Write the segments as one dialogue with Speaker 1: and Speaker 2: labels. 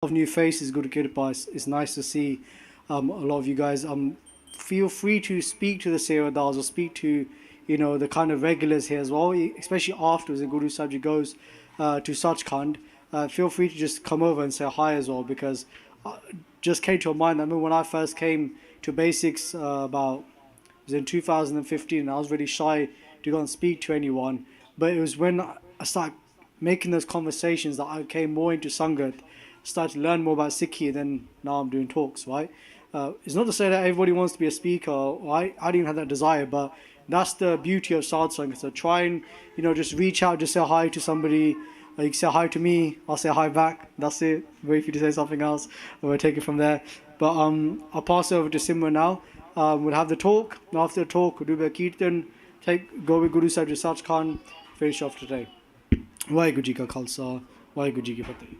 Speaker 1: of new faces, Guru Kirpa. It's nice to see a lot of you guys. Feel free to speak to the Sevadars or speak to, the kind of regulars here as well, especially afterwards when Guru Sahib Ji goes to Sachkhand. Feel free to just come over and say hi as well, because just came to mind. I remember when I first came to Basics it was in 2015, and I was really shy to go and speak to anyone. But it was when I started making those conversations that I came more into Sangat, started to learn more about Sikhi, then now I'm doing talks, right? It's not to say that everybody wants to be a speaker, right? I didn't have that desire, but that's the beauty of Sadh Sangat. So try and, just reach out, just say hi to somebody. You can say hi to me, I'll say hi back. That's it. Wait for you to say something else, and we'll take it from there. But I'll pass it over to Simran now. We'll have the talk. And after the talk, we'll do a bit of Kirtan, go with Guru Sahib to Sachkhand, finish off today. Vaheguru Ji ka Khalsa, Vaheguru Ji ki Fateh.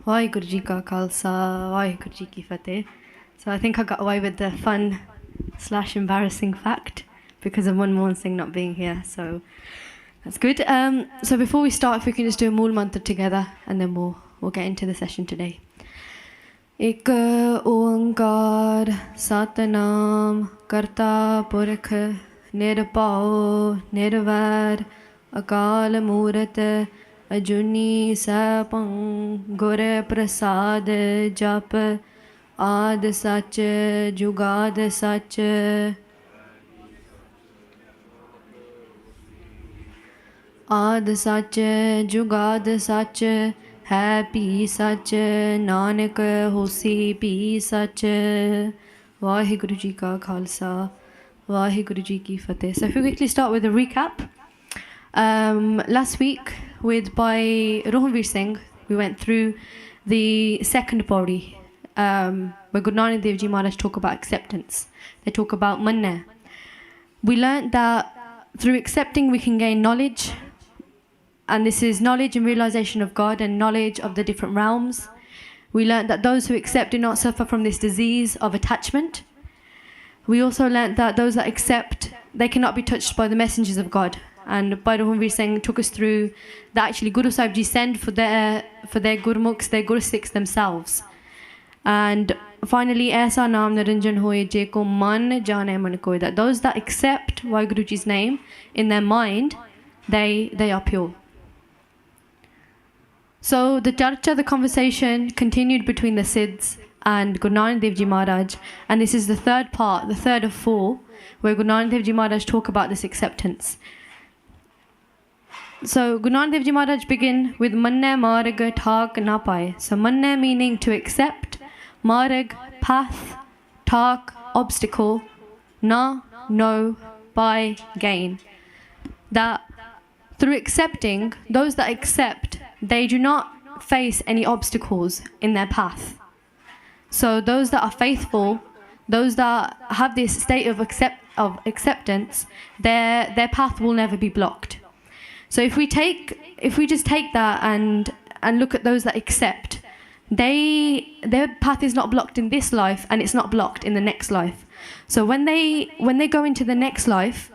Speaker 2: Vaheguru Ji ka Khalsa, Vaheguru Ji ki Fateh. So I think I got away with the fun/embarrassing fact because of Manmohan Singh not being here. So that's good. So before we start, if we can just do a Mool Mantra together, and then we'll get into the session today. Ik oankar Satnam Karta Purakh Nirpao Nirvar Akal Murat Ajuni Sapang Gur Prasad Jap Ad Sach Jugad Sach Ad Sach Jugad Sach है P सच नानक होसी P सच वाहिगुरु जी का खालसा वाहिगुरु जी की फतेह. So if we quickly start with a recap. Last week by Rohanveer Singh, we went through the second pauri where Guru Nanak Dev Ji Maharaj talk about acceptance. They talk about manna. We learned that through accepting we can gain knowledge, and this is knowledge and realization of God and knowledge of the different realms. We learned that those who accept do not suffer from this disease of attachment. We also learned that those that accept, they cannot be touched by the messengers of God. And Bhai Rohanveer Singh took us through that actually Guru Sahib Ji send for their Gurmukhs, their Guru Sikhs themselves. And finally, Aisa Naam Naranjan Hoye Je Ko Man Jane Man Koy, that those that accept WhyGuru Ji's name in their mind, they are pure. So the charcha, the conversation, continued between the Siddhs and Guru Nanak Dev Ji Maharaj, and this is the third part, the third of 4, where Guru Nanak Dev Ji Maharaj talk about this acceptance. So Guru Nanak Dev Ji Maharaj begin with Manne Marg Thak Na Paye. So Manne meaning to accept, Marg path, Thak obstacle, Na no, Paye gain. That through accepting, those that accept, they do not face any obstacles in their path. So those that are faithful, those that have this state of acceptance, their path will never be blocked. So if we just take that and look at those that accept, their path is not blocked in this life, and it's not blocked in the next life. So when they go into the next life,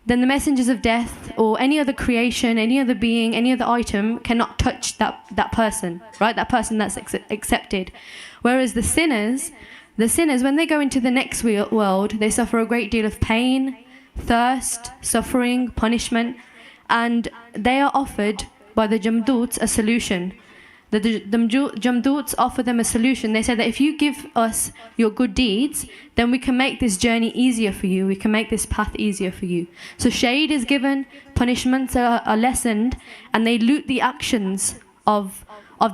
Speaker 2: then the messengers of death or any other creation, any other being, any other item cannot touch that person, right? That person that's accepted. Whereas the sinners, when they go into the next world, they suffer a great deal of pain, thirst, suffering, punishment, and they are offered by the Jamduts a solution. The Jamduts offer them a solution. They say that if you give us your good deeds, then we can make this journey easier for you. We can make this path easier for you. So shade is given, punishments are lessened, and they loot the actions of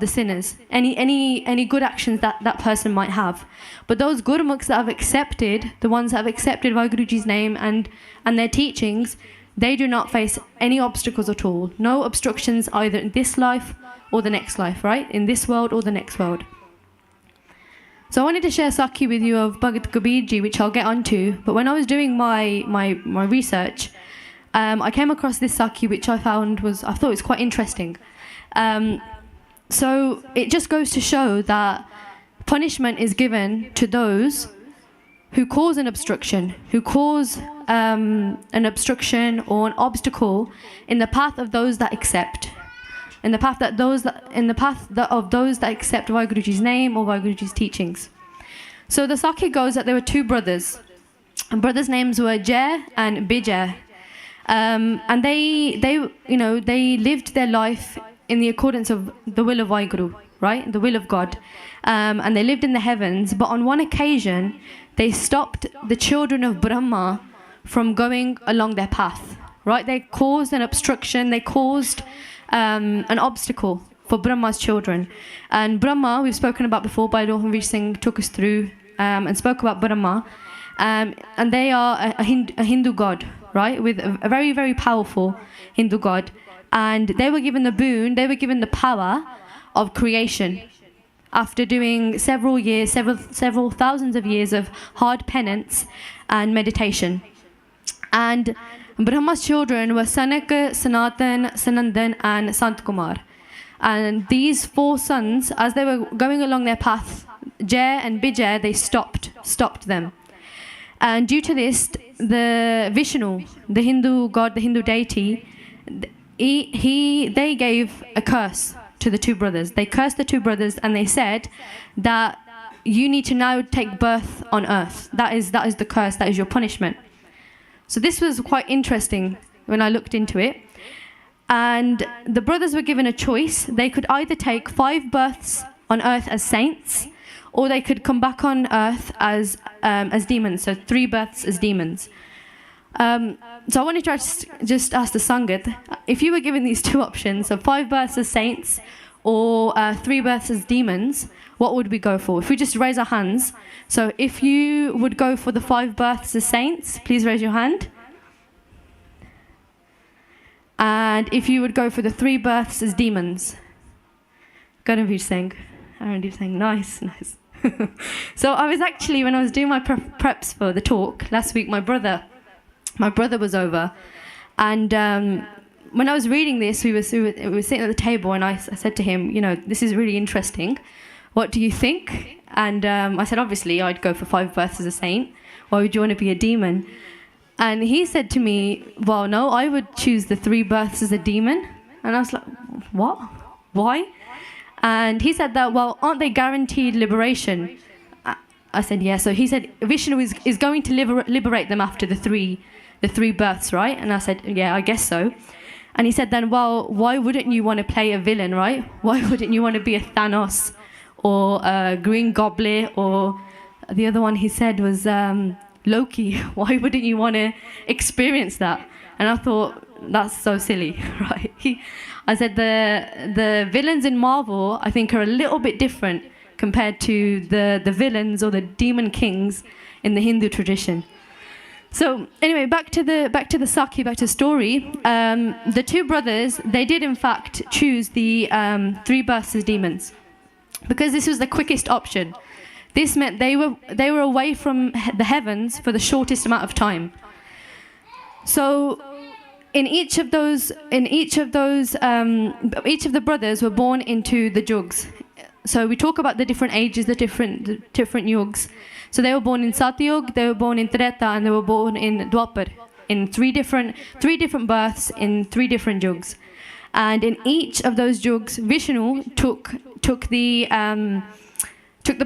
Speaker 2: the sinners. Any good actions that person might have. But those Gurmukhs that have accepted, the ones that have accepted WhyGuru Ji's name and their teachings, they do not face any obstacles at all. No obstructions either in this life or the next life, right? In this world or the next world. So I wanted to share Sakhi with you of Bhagat Kabirji, which I'll get onto. But when I was doing my research, I came across this Sakhi, which I thought was quite interesting. So it just goes to show that punishment is given to those who cause an obstruction, who cause an obstruction or an obstacle in the path of those that accept, in the path of those that accept Vaheguru Ji's name or Vaheguru Ji's teachings. So the Sakhi goes that there were two brothers. And brothers' names were Jay and Bijay. And they lived their life in the accordance of the will of WhyGuru, right? The will of God. And they lived in the heavens. But on one occasion, they stopped the children of Brahma from going along their path, right? They caused an obstruction. They caused an obstacle for Brahma's children. And Brahma, we've spoken about before, by Bhagat Singh took us through and spoke about Brahma. And they are a Hindu god, right? With a very, very powerful Hindu god. And they were given the boon, they were given the power of creation. After doing several thousands of years of hard penance and meditation. And Brahma's children were Sanaka, Sanatan, Sanandan and Santkumar. And these four sons, as they were going along their path, Jay and Bijay, they stopped them. And due to this, the Vishnu, the Hindu god, the Hindu deity, they gave a curse to the two brothers. They cursed the two brothers and they said that you need to now take birth on earth. That is the curse, that is your punishment. So this was quite interesting when I looked into it. And the brothers were given a choice. They could either take 5 births on earth as saints, or they could come back on earth as demons, so 3 births as demons. So I wanted to just ask the Sangat, if you were given these 2 options, so 5 births as saints or 3 births as demons, what would we go for? If we just raise our hands. So if you would go for the 5 births as saints, please raise your hand. And if you would go for the 3 births as demons. Gurmukhi saying, nice. So I was actually, when I was doing my preps for the talk last week, my brother was over, and when I was reading this, we were sitting at the table, and I said to him, this is really interesting. What do you think? And I said, obviously, I'd go for 5 births as a saint. Why would you want to be a demon? And he said to me, well, no, I would choose the 3 births as a demon. And I was like, what? Why? And he said that, well, aren't they guaranteed liberation? I said, yeah. So he said, Vishnu is going to liberate them after the three births, right? And I said, yeah, I guess so. And he said then, well, why wouldn't you want to play a villain, right? Why wouldn't you want to be a Thanos or a Green Goblin, or the other one he said was Loki? Why wouldn't you want to experience that? And I thought, that's so silly, right? I said the villains in Marvel, I think, are a little bit different compared to the villains or the demon kings in the Hindu tradition. So anyway, back to the Sakhi, back to the story. The 2 brothers, they did in fact choose the 3 births as demons, because this was the quickest option. This meant they were away from the heavens for the shortest amount of time. So each of the brothers were born into the yugs. So we talk about the different ages, the different yugs. So they were born in Satyug, they were born in Treta, and they were born in Dwapar, in three different births in 3 different yugs. And in each of those yugs, Vishnu took the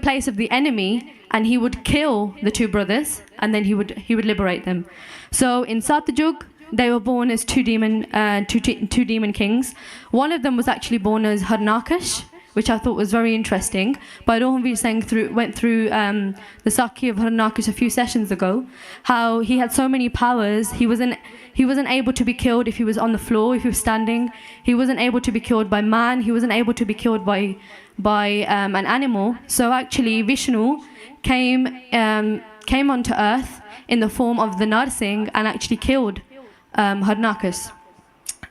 Speaker 2: place of the enemy, and he would kill the 2 brothers, and then he would liberate them. So in Satyug, they were born as 2 demon kings. One of them was actually born as Harnakash, which I thought was very interesting. But Rohanveer Singh went through the Sakhi of Harnakash a few sessions ago, how he had so many powers. He wasn't able to be killed if he was on the floor, if he was standing. He wasn't able to be killed by man. He wasn't able to be killed by an animal. So actually Vishnu came onto earth in the form of the Narsingh and actually killed Harnakash.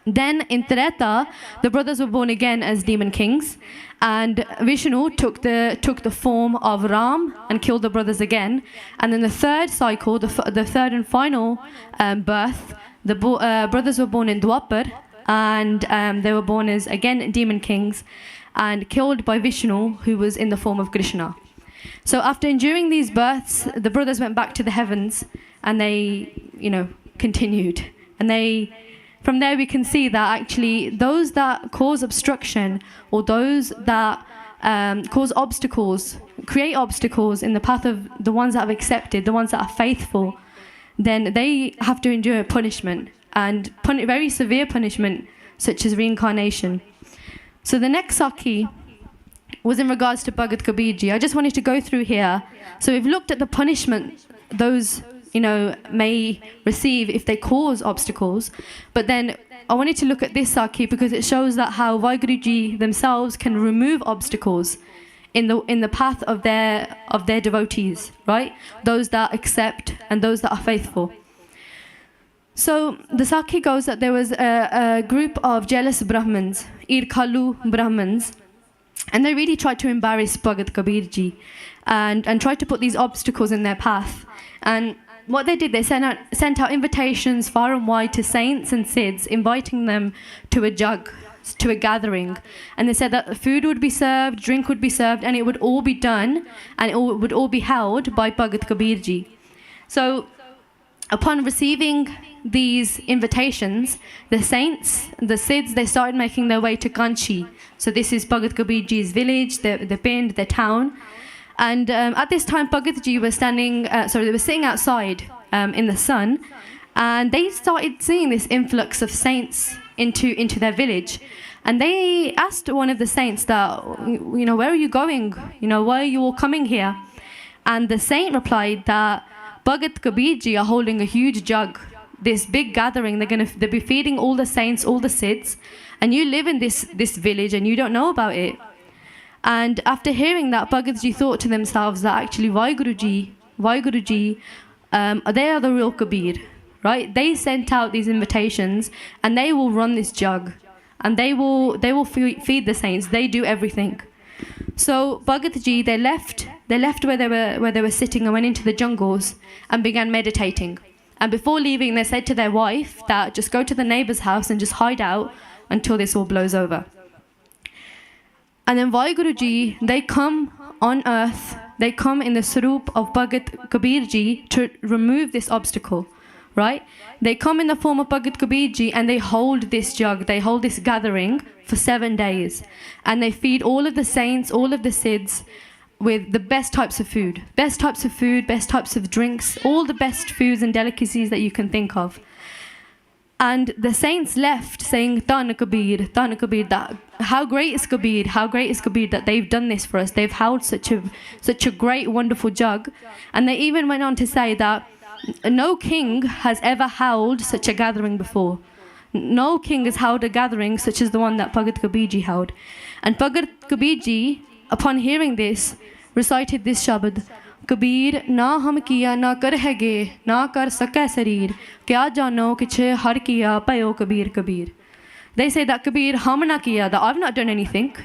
Speaker 2: Then in Treta, the brothers were born again as demon kings, and Vishnu took the form of Ram and killed the brothers again. And then the 3rd cycle, the 3rd and final birth, the brothers were born in Dwapar, and they were born as again demon kings and killed by Vishnu, who was in the form of Krishna. So after enduring these births, the brothers went back to the heavens, and they, continued. And from there we can see that actually those that cause obstruction, or those that cause obstacles, create obstacles in the path of the ones that have accepted, the ones that are faithful, then they have to endure punishment, and very severe punishment, such as reincarnation. So the next Sakhi was in regards to Bhagat Kabirji. I just wanted to go through here. So we've looked at the punishment those may receive if they cause obstacles, but then I wanted to look at this Sakhi because it shows that how WhyGuru Ji themselves can remove obstacles in the path of their devotees, right? Those that accept and those that are faithful. So the Sakhi goes that there was a group of jealous Brahmins, Irkhalu Brahmins, and they really tried to embarrass Bhagat Kabirji and tried to put these obstacles in their path. And what they did, they sent out invitations far and wide to saints and Siddhs, inviting them to a jug, to a gathering. And they said that food would be served, drink would be served, and it would all be done, and it would all be held by Bhagat Kabirji. So upon receiving these invitations, the saints, the Siddhs, they started making their way to Kanchi. So this is Bhagat Kabirji's village, the pind, the town. And at this time, Bhagat Ji was they were sitting outside in the sun, and they started seeing this influx of saints into their village. And they asked one of the saints that, where are you going? Why are you all coming here? And the saint replied that Bhagat Kabirji are holding a huge jug, this big gathering. They'll be feeding all the saints, all the Siddhs, and you live in this village and you don't know about it. And after hearing that, Bhagat Ji thought to themselves that actually WhyGuru Ji, they are the real Kabir, right? They sent out these invitations, and they will run this jug, and they will feed the saints. They do everything. So Bhagat Ji, they left where they were sitting and went into the jungles and began meditating. And before leaving, they said to their wife that just go to the neighbor's house and just hide out until this all blows over. And then WhyGuru Ji, they come on earth, they come in the Sarup of Bhagat Kabirji to remove this obstacle, right? They come in the form of Bhagat Kabirji and they hold this jug, they hold this gathering for 7 days. And they feed all of the saints, all of the Siddhs with the best types of food, best types of drinks, all the best foods and delicacies that you can think of. And the saints left saying, Tan Kabir, that how great is Kabir that they've done this for us. They've held such a great, wonderful jug. And they even went on to say that no king has ever held such a gathering before. No king has held a gathering such as the one that Bhagat Kabirji held. And Bhagat Kabirji, upon hearing this, recited this shabad, Kabir na hum kiya na kar hege na kar saka sarir kya jano kiche har kiya payo Kabir Kabir. They say that Kabir hum na kiya, that I've not done anything.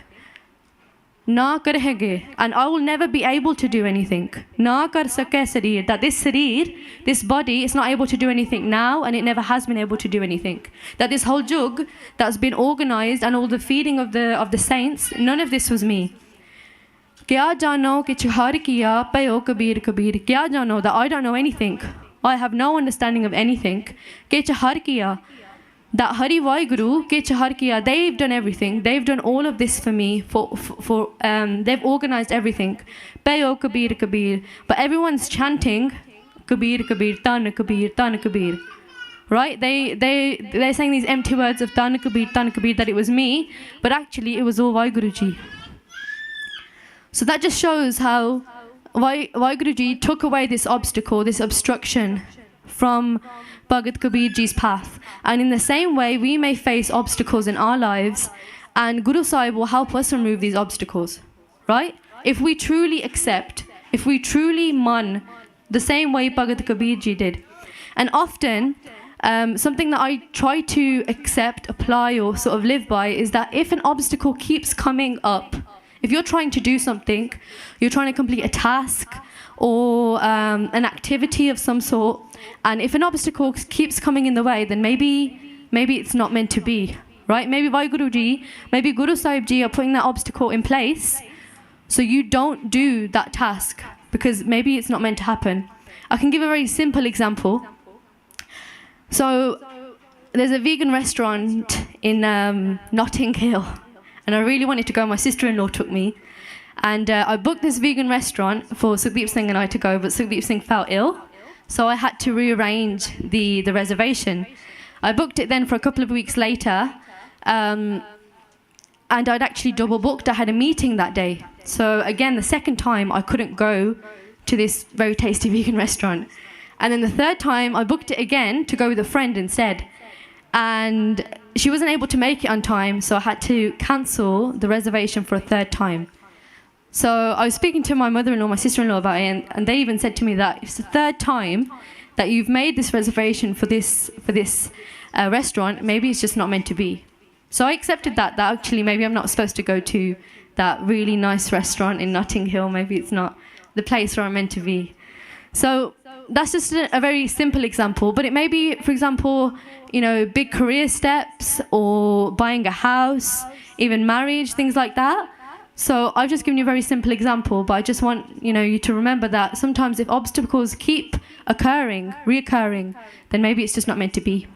Speaker 2: Na kar hege, and I will never be able to do anything. Na kar saka sarir, that this sarir, this body, is not able to do anything now, and it never has been able to do anything. That this whole jug that's been organized and all the feeding of the saints, none of this was me. Kya jano ki chhar kiya payo Kabir Kabir. Kya jano, that I don't know anything. I have no understanding of anything. Ke chhar kiya, that Hari WhyGuru ke chhar kiya. They've done everything. They've done all of this for me. They've organized everything. Payo Kabir Kabir. But everyone's chanting Kabir Kabir, Tan Kabir, Tan Kabir. Right? They're saying these empty words of Tan Kabir, that it was me, but actually it was all WhyGuru Ji. So that just shows how WhyGuru Ji took away this obstacle, this obstruction from Bhagat Kabirji's path. And in the same way, we may face obstacles in our lives, and Guru Sahib will help us remove these obstacles, right? If we truly accept, if we truly man the same way Bhagat Kabirji did. And often, something that I try to accept, apply, or sort of live by is that if an obstacle keeps coming up, if you're trying to do something, you're trying to complete a task or an activity of some sort, and if an obstacle keeps coming in the way, then maybe it's not meant to be, right? Maybe WhyGuru Ji, maybe Guru Sahib Ji are putting that obstacle in place so you don't do that task because maybe it's not meant to happen. I can give a very simple example. So there's a vegan restaurant in Notting Hill, and I really wanted to go. My sister-in-law took me, and I booked this vegan restaurant for Sukhdeep Singh and I to go, but Sukhdeep Singh fell ill, so I had to rearrange the reservation. I booked it then for a couple of weeks later, and I'd actually double booked. I had a meeting that day. So again, the second time I couldn't go to this very tasty vegan restaurant. And then the third time I booked it again to go with a friend instead. And she wasn't able to make it on time, so I had to cancel the reservation for a third time. So I was speaking to my mother-in-law, my sister-in-law about it, and they even said to me that it's the third time that you've made this reservation for this restaurant, maybe it's just not meant to be. So I accepted that actually maybe I'm not supposed to go to that really nice restaurant in Notting Hill. Maybe it's not the place where I'm meant to be. So that's just a very simple example, but it may be, for example, big career steps or buying a house, even marriage, things like that. So I've just given you a very simple example, but I just want you to remember that sometimes if obstacles keep reoccurring, then maybe it's just not meant to be.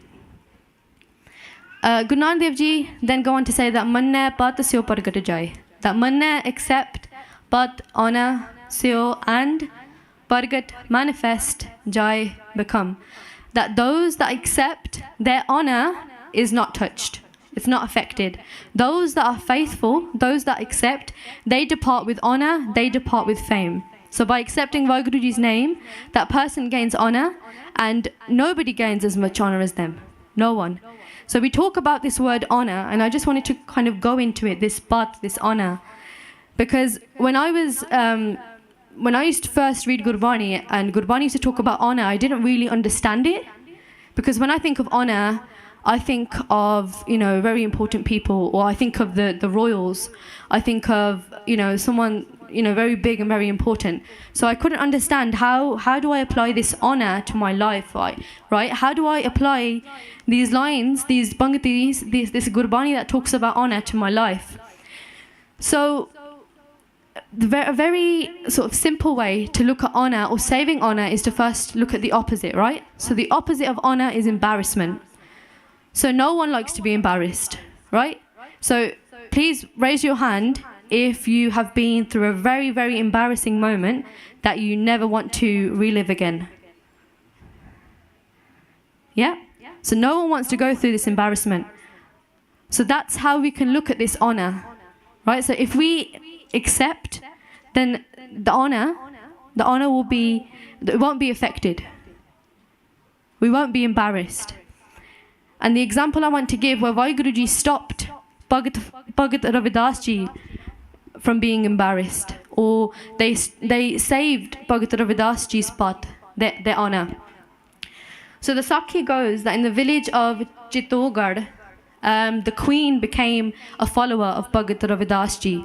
Speaker 2: Guru Nanak Dev Ji then go on to say that manne pat syo pargat jai, that manne accept, pat honor, syo and Bhagat manifest, jai become. That those that accept, their honor is not touched. It's not affected. Those that are faithful, those that accept, they depart with honor, they depart with fame. So by accepting WhyGuru Ji's name, that person gains honor, and nobody gains as much honor as them. No one. So we talk about this word honor, and I just wanted to kind of go into it, this honor. Because when I used to first read Gurbani, and Gurbani used to talk about honor, I didn't really understand it. Because when I think of honor, I think of, very important people, or I think of the royals. I think of, someone, very big and very important. So I couldn't understand how do I apply this honor to my life, right? How do I apply these lines, these bangatis, this Gurbani that talks about honor to my life? So a very sort of simple way to look at honor or saving honor is to first look at the opposite, right? So the opposite of honor is embarrassment. So no one likes to be embarrassed, right? So please raise your hand if you have been through a very, very embarrassing moment that you never want to relive again. Yeah? So no one wants to go through this embarrassment. So that's how we can look at this honor, right? So if we accept, then the honor will be, it won't be affected. We won't be embarrassed. And the example I want to give where WhyGuru Ji stopped Bhagat Ravidasji from being embarrassed, or they saved Bhagat Ravidasji's path, their honor. So the Sakhi goes that in the village of Chittorgarh, the queen became a follower of Bhagat Ravidasji.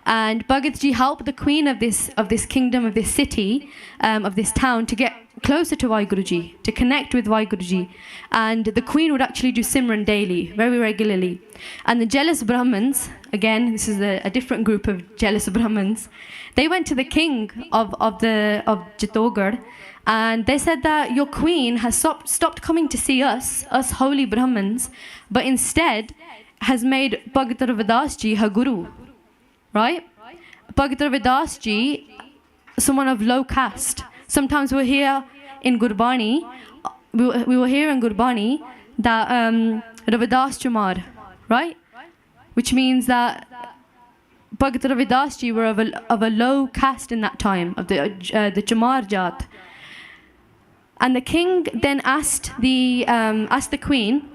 Speaker 2: And Bhagat Ji helped the queen of this kingdom, of this city, of this town, to get closer to WhyGuru Ji, to connect with WhyGuru Ji. And the queen would actually do Simran daily, very regularly. And the jealous Brahmins, again, this is a different group of jealous Brahmins, they went to the king of Chittorgarh, and they said that your queen has stopped coming to see us holy Brahmins, but instead has made Bhagat Ravidasji her guru. Right? Bhagat Ravidasji, someone of low caste. Sometimes we'll hear in Gurbani, we will hear in Gurbani that Ravidas Chamar, right? Which means that Bhagat Ravidasji were of a low caste in that time, of the Chamar Jat. And the king then asked the queen,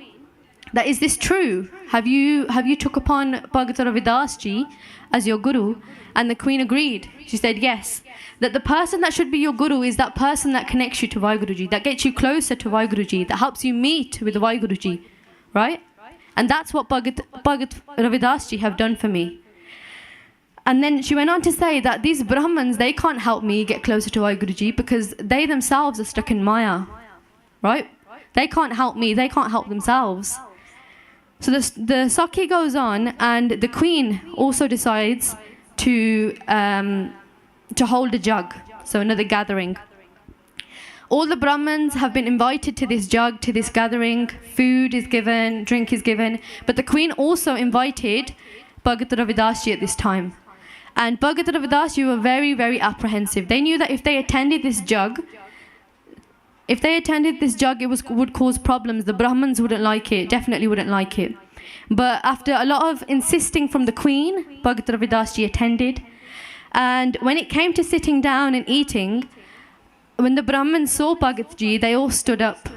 Speaker 2: that is this true? Have you took upon Bhagat Ravidasji as your guru? And the queen agreed. She said yes. That the person that should be your guru is that person that connects you to WhyGuru Ji, that gets you closer to WhyGuru Ji, that helps you meet with WhyGuru Ji, right? And that's what Bhagat Ravidasji have done for me. And then she went on to say that these Brahmins, they can't help me get closer to WhyGuru Ji because they themselves are stuck in Maya, right? They can't help me, they can't help themselves. So the Sakhi goes on, and the queen also decides to hold a jug, so another gathering. All the Brahmins have been invited to this jug, to this gathering. Food is given, drink is given. But the Queen also invited Bhagat Ravidasji at this time. And Bhagat Ravidasji were very, very apprehensive. They knew that if they attended this jug, it would cause problems. The Brahmins wouldn't like it, definitely wouldn't like it. But after a lot of insisting from the Queen, Bhagat Ravidasji attended. And when it came to sitting down and eating, when the Brahmins saw Bhagatji, they all stood up.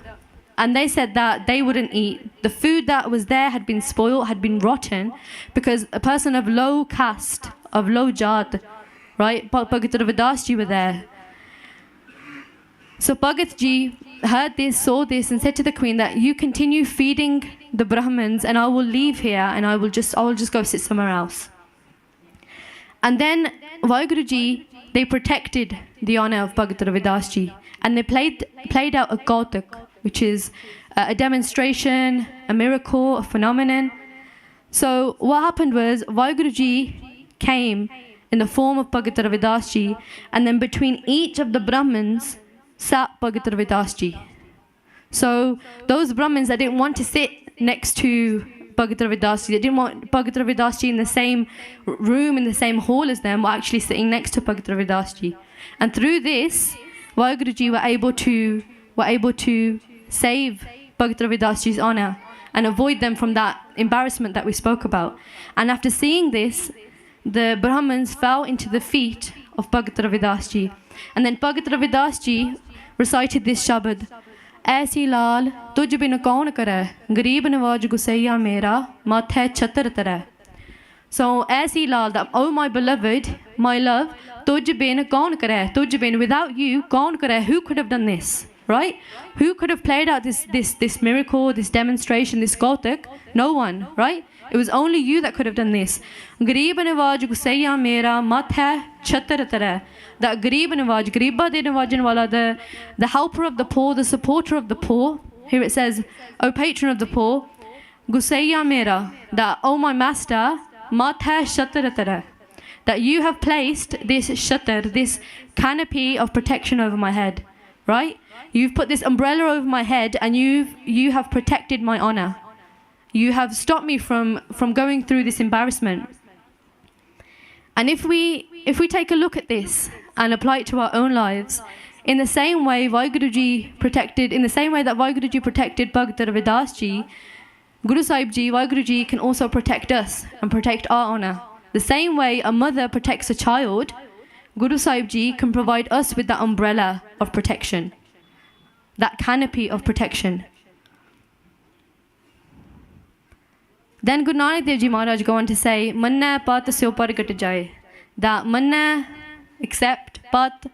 Speaker 2: And they said that they wouldn't eat. The food that was there had been spoiled, had been rotten, because a person of low caste, of low jat, right, Bhagat Ravidasji were there. So Bhagatji heard this, saw this, and said to the Queen that you continue feeding the Brahmins and I will leave here and I will just go sit somewhere else. And then WhyGuru Ji, they protected the honor of Bhagat Ravidasji, and they played out a Kautuk, which is a demonstration, a miracle, a phenomenon. So what happened was WhyGuru Ji came in the form of Bhagat Ravidasji, and then between each of the Brahmins sat Bhagat Ravidasji. So those Brahmins that didn't want to sit next to Bhagat Ravidasji, they didn't want Bhagat Ravidasji in the same room, in the same hall as them, were actually sitting next to Bhagat Ravidasji. And through this, WhyGuru Ji were able to save Bhagat Ravidasji's honor and avoid them from that embarrassment that we spoke about. And after seeing this, the Brahmins fell into the feet of Bhagat Ravidasji. And then Bhagat Ravidasji recited this shabad, ऐसी लाल तुझ बिन कौन करे गरीब नवाज गुसैया मेरा माथे छतर तरह. So ऐसी लाल, that oh my beloved, my love, तुझ बिन कौन करे, तुझ बिन, without you, कौन करे, who could have done this, right? Who could have played out this miracle, this demonstration, this Kautuk? No one, right? It was only you that could have done this. गरीब नवाज गुसैया मेरा माथे छतर तरह. That Garib Nawaj, Gariba de Nawajan Wala, the helper of the poor, the supporter of the poor. Here it says, O patron of the poor, Gusaya Mera, that, O my master, Matha Shataratara, that you have placed this shatar, this canopy of protection over my head, right? You've put this umbrella over my head and you have protected my honor. You have stopped me from going through this embarrassment. And if we take a look at this and apply it to our own lives, in the same way WhyGuru Ji protected, in the same way that WhyGuru Ji protected Bhagat Ravidasji, Guru Sahib Ji, WhyGuru Ji can also protect us and protect our honor. The same way a mother protects a child, Guru Sahib Ji can provide us with that umbrella of protection, that canopy of protection. Then Guru Nanak Dev Ji Maharaj go on to say, Manna pat se upar gat jaye. That manna, accept, pat.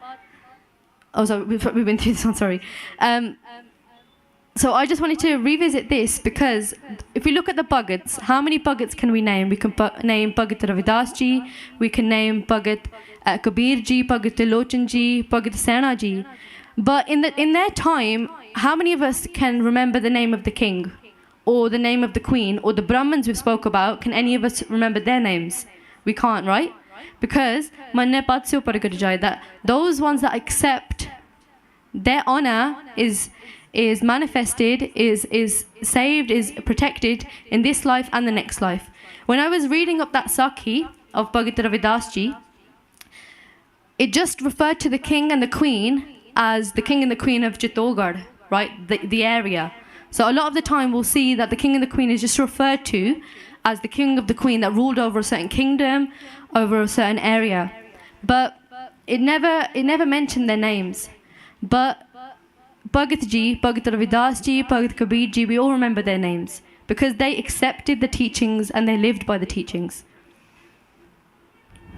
Speaker 2: Oh, sorry, we've been through this one, sorry. So I just wanted to revisit this because if we look at the Bhagats, how many Bhagats can we name? We can name Bhagat Ravidasji, we can name Bhagat Kabirji, Bhagat Lochanji, Bhagat Senaji. But in their time, how many of us can remember the name of the king? Or the name of the queen, or the Brahmins we spoke about? Can any of us remember their names? We can't, right? Because that those ones that accept their honor is manifested, is saved, is protected in this life and the next life. When I was reading up that Sakhi of Bhagat Ravidasji, it just referred to the king and the queen as the king and the queen of Chittorgarh, right? The area. So a lot of the time we'll see that the king and the queen is just referred to as the king of the queen that ruled over a certain kingdom, over a certain area. But it never mentioned their names. But Bhagat Ji, Bhagat Ravidasji, Bhagat Kabirji, we all remember their names because they accepted the teachings and they lived by the teachings.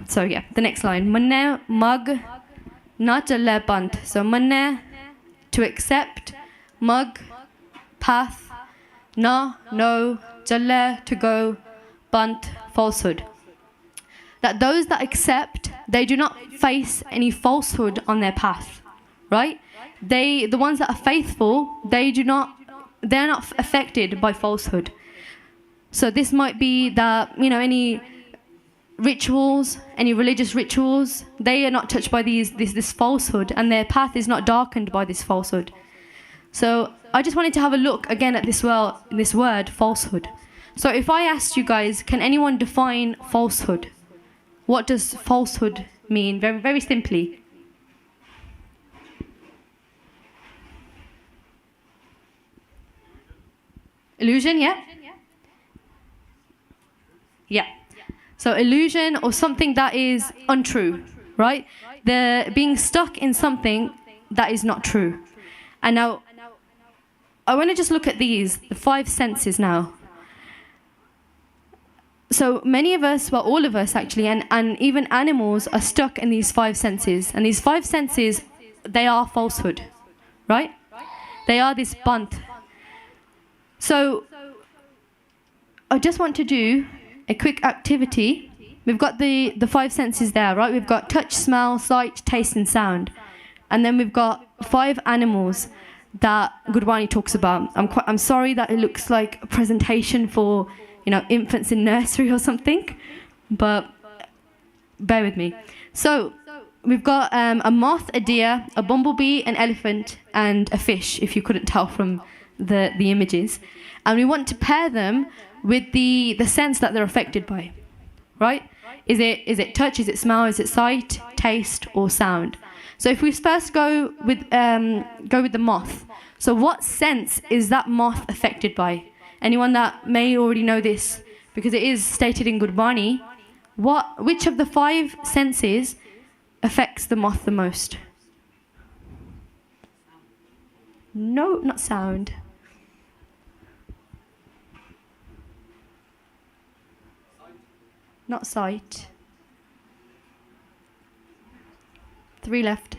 Speaker 2: So yeah, the next line. Manne mag na challe pant. So manne, to accept, mag, path, na, no, challe, to go, pant, falsehood. That those that accept, they do not face any falsehood on their path, right? The ones that are faithful, they're not affected by falsehood. So this might be that, any rituals, any religious rituals, they are not touched by this falsehood, and their path is not darkened by this falsehood. So I just wanted to have a look again at this word falsehood. So if I asked you guys, can anyone define falsehood? What does falsehood mean? Very, very simply. Illusion, yeah? Yeah. So illusion, or something that is untrue, right? The being stuck in something that is not true. And now, I want to just look at the 5 senses now. So many of us, well, all of us actually, and even animals are stuck in these 5 senses. And these 5 senses, they are falsehood, right? They are this bant. So I just want to do a quick activity. We've got the 5 senses there, right? We've got touch, smell, sight, taste, and sound. And then we've got 5 animals that Gurwani talks about. I'm sorry that it looks like a presentation for, infants in nursery or something, but bear with me. So we've got a moth, a deer, a bumblebee, an elephant, and a fish, if you couldn't tell from the images. And we want to pair them with the sense that they're affected by, right? Is it touch, is it smell, is it sight, taste, or sound? So if we first go with the moth. So what sense is that moth affected by? Anyone that may already know this, because it is stated in Gurmukhi, which of the 5 senses affects the moth the most? No, not sound. Not sight. 3 left.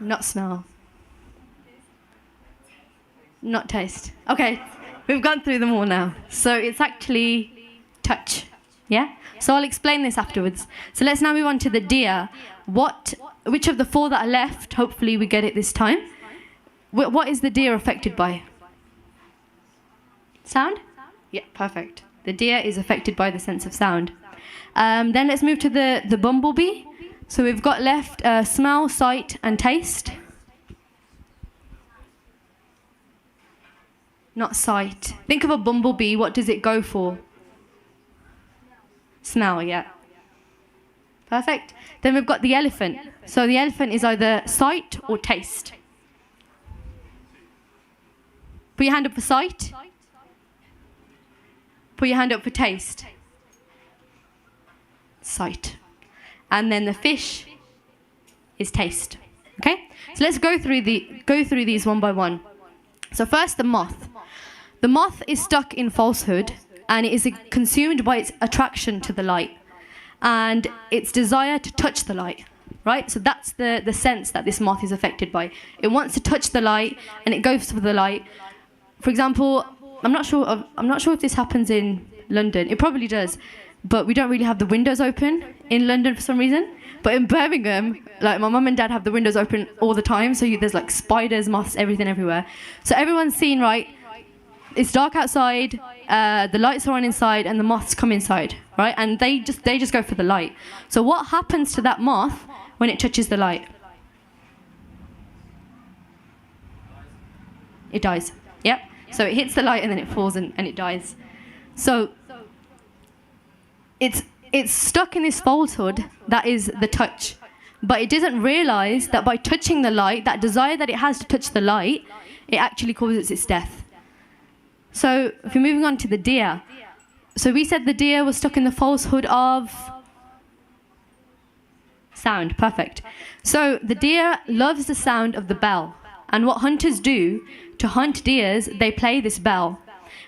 Speaker 2: Not smell. Not taste. Okay, we've gone through them all now. So it's actually touch. Yeah? So I'll explain this afterwards. So let's now move on to the deer. Which of the 4 that are left, hopefully we get it this time, what is the deer affected by? Sound? Yeah, perfect. The deer is affected by the sense of sound. Then let's move to the bumblebee. So we've got left smell, sight, and taste. Not sight. Think of a bumblebee. What does it go for? Smell, yeah. Perfect. Then we've got the elephant. So the elephant is either sight or taste. Put your hand up for sight. Put your hand up for taste. Sight. And then the fish is taste. Okay? So let's go through these one by one. So first, the moth. The moth is stuck in falsehood, and it is consumed by its attraction to the light and its desire to touch the light. Right? So that's the sense that this moth is affected by. It wants to touch the light, and it goes for the light. For example, I'm not sure if this happens in London. It probably does, but we don't really have the windows open in London for some reason. But in Birmingham, like my mum and dad have the windows open all the time, so there's like spiders, moths, everything everywhere. So everyone's seen, right? It's dark outside, the lights are on inside, and the moths come inside, right? And they just go for the light. So what happens to that moth when it touches the light? It dies. Yep. So it hits the light and then it falls and it dies. So it's stuck in this falsehood that is the touch. But it doesn't realize that by touching the light, that desire that it has to touch the light, it actually causes its death. So if you're moving on to the deer. So we said the deer was stuck in the falsehood of sound. Perfect. So the deer loves the sound of the bell. And what hunters do to hunt deers, they play this bell.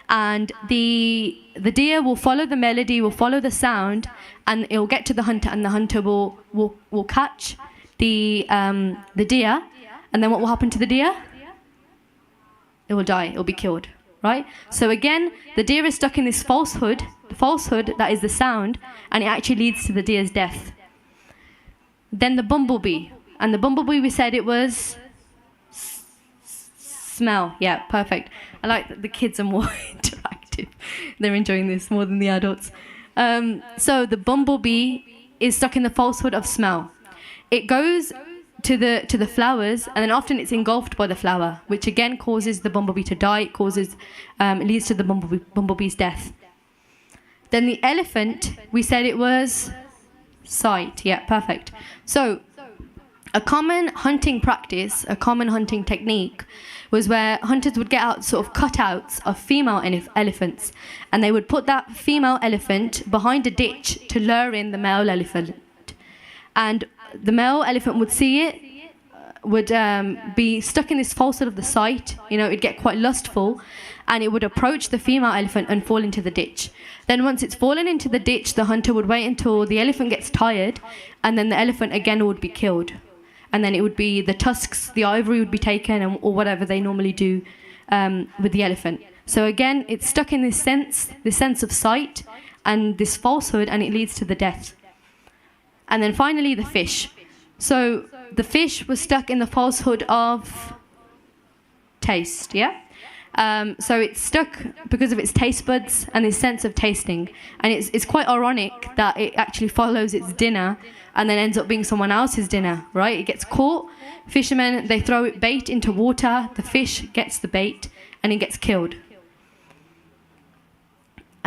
Speaker 2: And the deer will follow the melody, will follow the sound, and it will get to the hunter, and the hunter will catch the deer. And then what will happen to the deer? It will die. It will be killed. Right? So again, the deer is stuck in this falsehood, the falsehood that is the sound, and it actually leads to the deer's death. Then the bumblebee. And the bumblebee, we said it was smell. Yeah, perfect. I like that the kids are more interactive. They're enjoying this more than the adults. So the bumblebee is stuck in the falsehood of smell. It goes to the flowers, and then often it's engulfed by the flower, which again causes the bumblebee to die. It leads to the bumblebee's death. Then the elephant, we said it was sight. Yeah, perfect. So a common hunting practice, a common hunting technique, was where hunters would get out sort of cutouts of female elephants, and they would put that female elephant behind a ditch to lure in the male elephant. And the male elephant would see it, would be stuck in this falsehood of the sight. It'd get quite lustful, and it would approach the female elephant and fall into the ditch. Then once it's fallen into the ditch, the hunter would wait until the elephant gets tired, and then the elephant again would be killed. And then it would be the tusks, the ivory would be taken, or whatever they normally do with the elephant. So again, it's stuck in this sense of sight and this falsehood, and it leads to the death. And then finally, the fish. So the fish was stuck in the falsehood of taste, yeah? So it's stuck because of its taste buds and its sense of tasting. And it's quite ironic that it actually follows its dinner and then ends up being someone else's dinner, right? It gets caught. Fishermen, they throw bait into water. The fish gets the bait and it gets killed.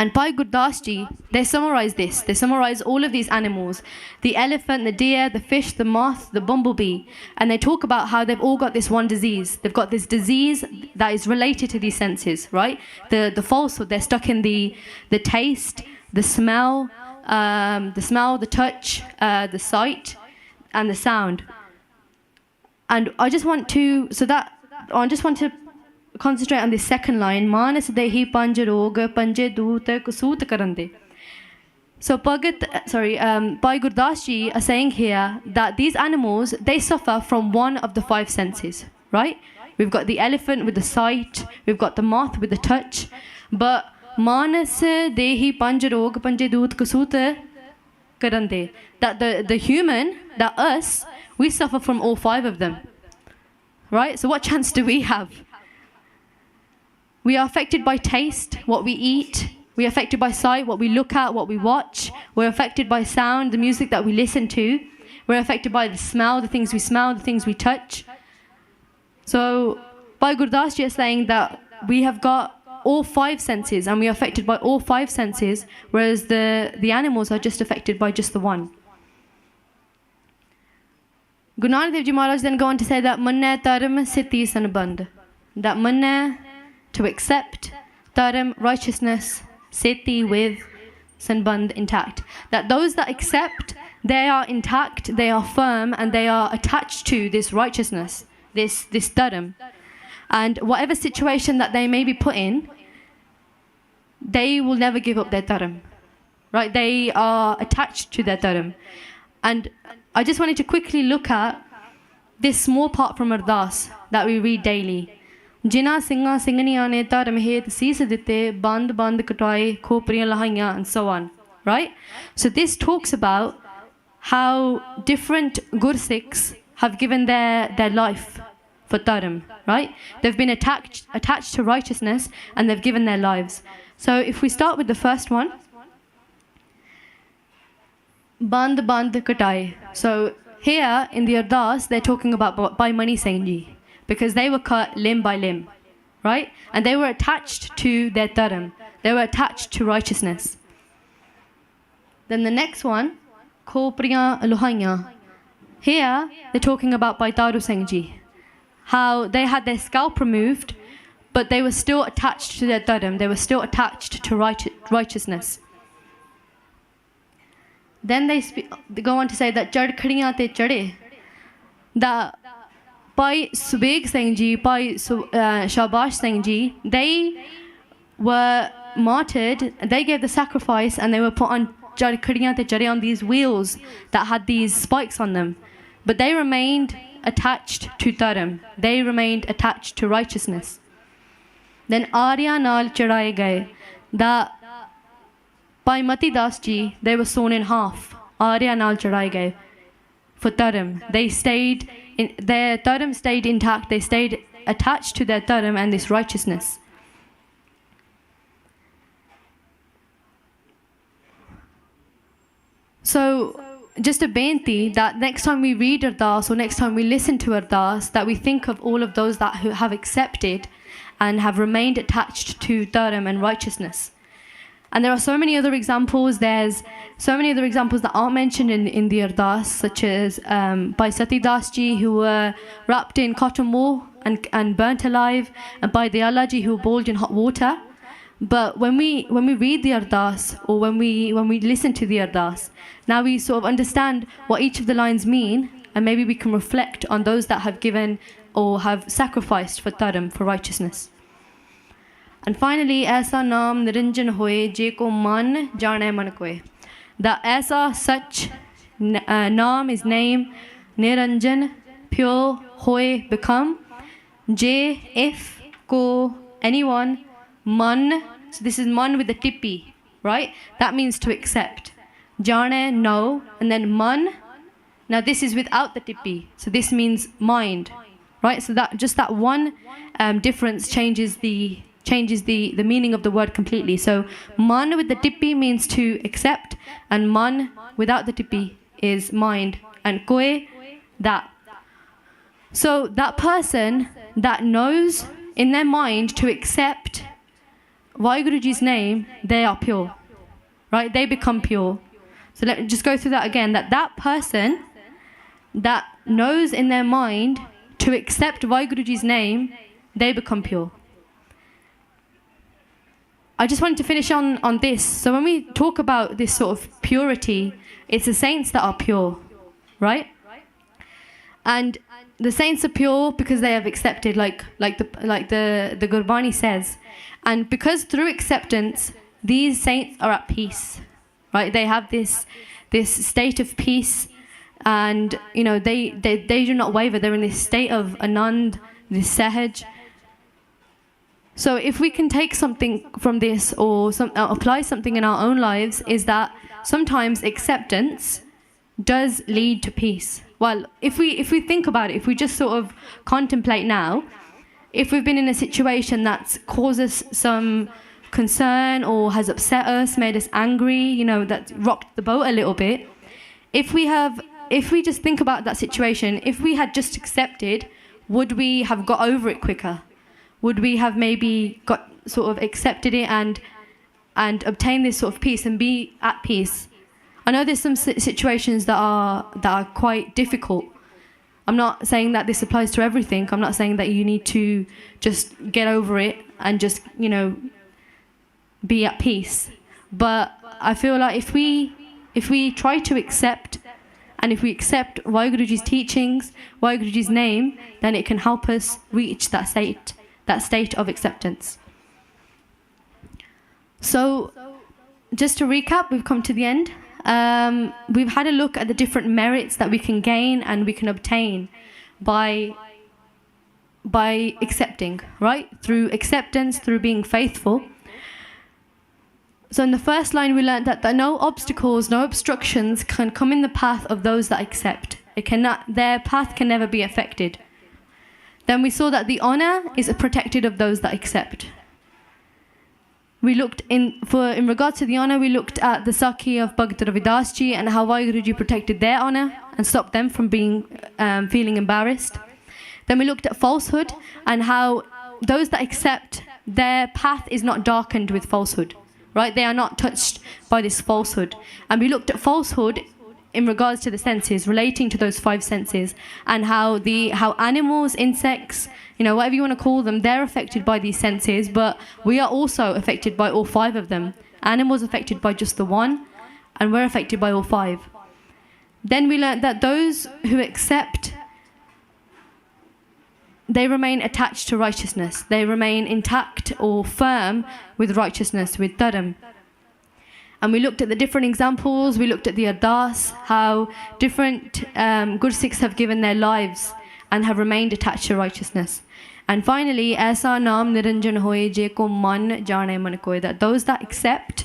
Speaker 2: And Bhagat Ravidasji, they summarize this. They summarize all of these animals, the elephant, the deer, the fish, the moth, the bumblebee. And they talk about how they've all got this one disease. They've got this disease that is related to these senses, right? The falsehood, they're stuck in the taste, the smell, the touch, the sight, and the sound. And I just want to concentrate on this second line. Manas dehi panj roga panje doot kusut karande. So Bhagat Ravidasji are saying here that these animals, they suffer from one of the five senses, right? We've got the elephant with the sight, we've got the moth with the touch, but manas dehi panj roga panje doot kusut karande. That the human, that us, we suffer from all five of them, right? So what chance do we have? We are affected by taste, what we eat. We are affected by sight, what we look at, what we watch. We're affected by sound, the music that we listen to. We're affected by the smell, the things we smell, the things we touch. So Vaheguru Ravidasji is saying that we have got all five senses and we are affected by all five senses, whereas the animals are just affected by just the one. Guru Nanak Dev Ji Maharaj then go on to say that manna taram siti sanband. That manna, to accept, dharam, righteousness, seti, with, sanband, intact. That those that accept, they are intact, they are firm, and they are attached to this righteousness, this dharam. And whatever situation that they may be put in, they will never give up their dharam. Right? They are attached to their dharam. And I just wanted to quickly look at this small part from Ardas that we read daily. Jina singa singani ne dharam het sees ditte band kataye khopriyan lahaiyan, and so on. Right? So this talks about how different Gursikhs have given their life for dharam, right? They've been attached to righteousness and they've given their lives. So if we start with the first one, band kataye. So here in the Ardas, they're talking about Bhai Mani Singh Ji, because they were cut limb by limb, right? And they were attached to their dharam. They were attached to righteousness. Then the next one, khopriyan lahaiyan. Here, they're talking about Bhai Taru Singh Ji, how they had their scalp removed, but they were still attached to their dharam. They were still attached to righteousness. Then they go on to say that jad khadiyan te chade. That Bhai Subeg Singh Ji, Bhai Shabash Singh Ji, they were martyred. They gave the sacrifice and they were put on jad khadiyan te chade, on these wheels that had these spikes on them. But they remained attached to dharam. They remained attached to righteousness. Then Arya Nal Chadaye Gaye. That by Mati Das Ji, they were sawn in half. Arya Nal Chadaye Gaye. For dharam. They stayed, their dharam stayed intact. They stayed attached to their dharm and this righteousness. So, just a benti that next time we read Ardas or next time we listen to Ardas, that we think of all of those that who have accepted and have remained attached to dharm and righteousness. And there are so many other examples. There's so many other examples that aren't mentioned in the Ardas, such as by Satidasji, who were wrapped in cotton wool and burnt alive, and by Dayalaji, who were boiled in hot water. But when we read the Ardas, or when we listen to the Ardas, now we sort of understand what each of the lines mean, and maybe we can reflect on those that have given or have sacrificed for dharm, for righteousness. And finally, aisa naam niranjan hoye je ko man jane man koe. That aisa, such, naam is name, niranjan, pure, hoye, become, je, if, ko, anyone, man, so this is man with the tippi, right? That means to accept. Jane, know, and then man. Now this is without the tippi, so this means mind, right? So that just that one difference changes the meaning of the word completely. So man with the tippi means to accept, and man without the tippi is mind, and koe, that. So that person that knows in their mind to accept WhyGuru Ji's name, they are pure, right? They become pure. So let me just go through that again, that person that knows in their mind to accept WhyGuru Ji's name, they become pure. I just wanted to finish on this. So when we talk about this sort of purity, it's the saints that are pure, right? And the saints are pure because they have accepted, like the Gurbani says. And because through acceptance, these saints are at peace, right? They have this state of peace, and you know they do not waver. They're in this state of anand, this sahaj. So if we can take something from this, or apply something in our own lives, is that sometimes acceptance does lead to peace. Well, if we think about it, if we just sort of contemplate now, if we've been in a situation that's caused us some concern or has upset us, made us angry, you know, that rocked the boat a little bit, if we just think about that situation, if we had just accepted, would we have got over it quicker? Would we have maybe got sort of accepted it and obtained this sort of peace and be at peace? I know there's some situations that are quite difficult. I'm not saying that this applies to everything. I'm not saying that you need to just get over it and just, you know, be at peace. But I feel like if we try to accept, and if we accept WhyGuru Ji's teachings, WhyGuru Ji's name, then it can help us reach that state of acceptance. So, just to recap, we've come to the end. We've had a look at the different merits that we can gain and we can obtain by accepting, right? Through acceptance, through being faithful. So in the first line, we learned that no obstacles, no obstructions can come in the path of those that accept. Their path can never be affected. Then we saw that the honor is protected of those that accept. We looked in regards to the honor, we looked at the Sakhi of Bhagat Ravidasji and how WhyGuru Ji protected their honor and stopped them from feeling embarrassed. Then we looked at falsehood and how those that accept, their path is not darkened with falsehood, right? They are not touched by this falsehood. And we looked at falsehood in regards to the senses, relating to those five senses, and how animals, insects, you know, whatever you want to call them, they're affected by these senses, but we are also affected by all five of them. Animals affected by just the one, and we're affected by all five. Then we learned that those who accept, they remain attached to righteousness. They remain intact or firm with righteousness, with dharm. And we looked at the different examples. We looked at the Ardas, how different good Sikhs have given their lives and have remained attached to righteousness. And finally, aisa naam niranjan hoye je ko man jane man koe, that those that accept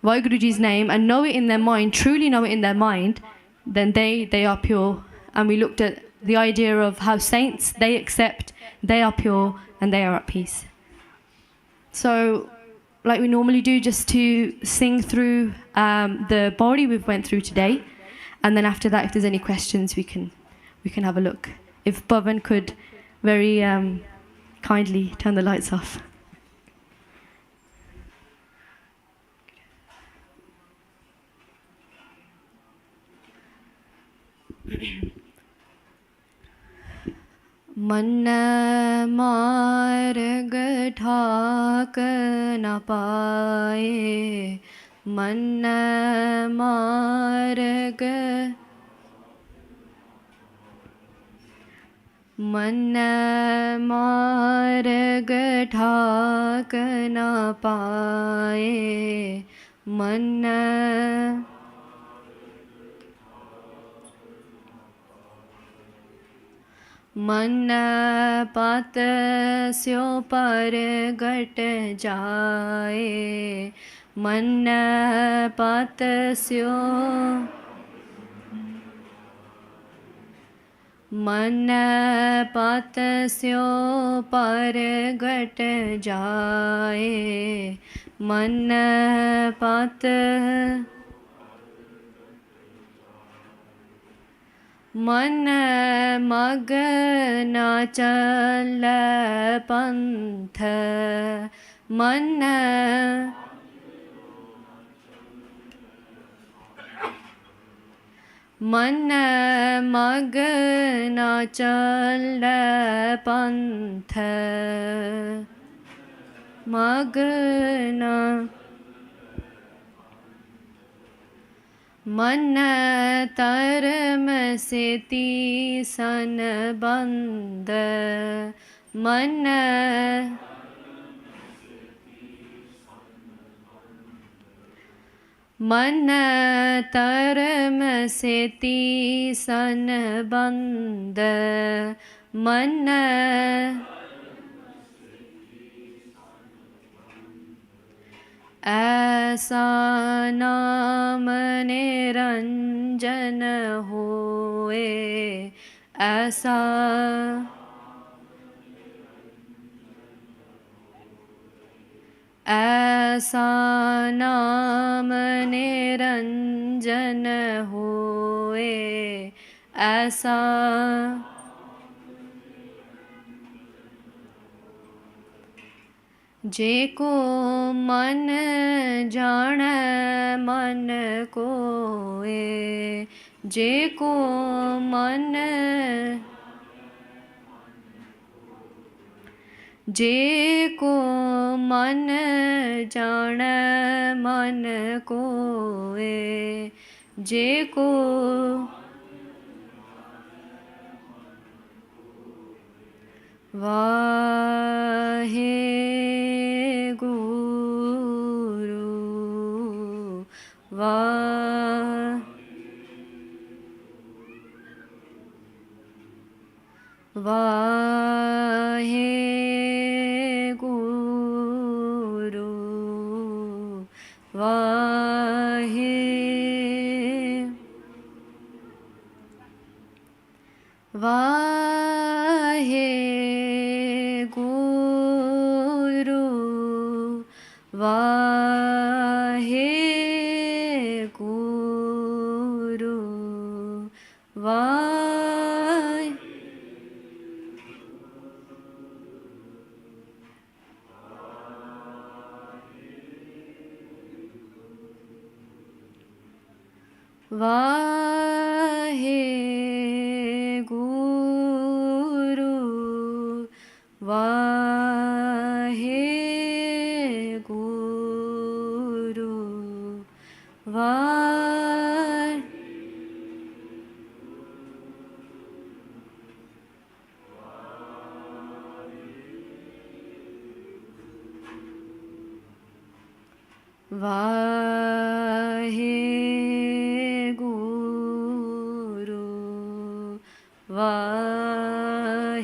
Speaker 2: WhyGuru Ji's name and know it in their mind, truly know it in their mind, then they are pure. And we looked at the idea of how saints, they accept, they are pure, and they are at peace. So, like we normally do, just to sing through the body we've went through today, and then after that, if there's any questions, we can have a look. If Bhavan could very kindly turn the lights off. मन मार्ग ठाक न पाए, मन मार्ग ठाक न पाए, मन पत स्यो पर गट जाए, मन पत स्यो पर गट जाए, मन पत मन मग न चल पंथ, मन मग न चल पंथ, मग न मन तरम से तीसन बंद, मन तरम से तीसन बंद, मन ऐसा नाम निरंजन होए, ऐसा नाम निरंजन होए, ऐसा जेको मन जान मन कोए, जेको मन जान मन कोए, जेको Waheguru, Waheguru, Waheguru, Waheguru, Waheguru, Waheguru, Waheguru, Waheguru,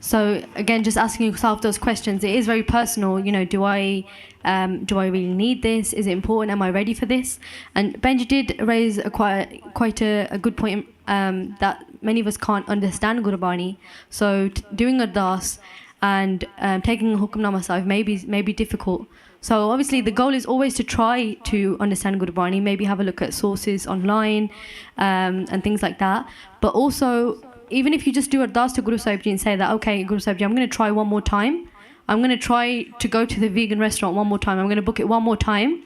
Speaker 2: So again, just asking yourself those questions. It is very personal. You know, do I really need this? Is it important? Am I ready for this? And Benji did raise quite a good point that many of us can't understand Gurbani. So doing ardas and taking a Hukamnama Sahib may be difficult. So obviously the goal is always to try to understand Gurbani, maybe have a look at sources online and things like that. But also, even if you just do ardas to Guru Sahib Ji and say that, okay, Guru Sahib Ji, I'm going to try one more time. I'm going to try to go to the vegan restaurant one more time. I'm going to book it one more time.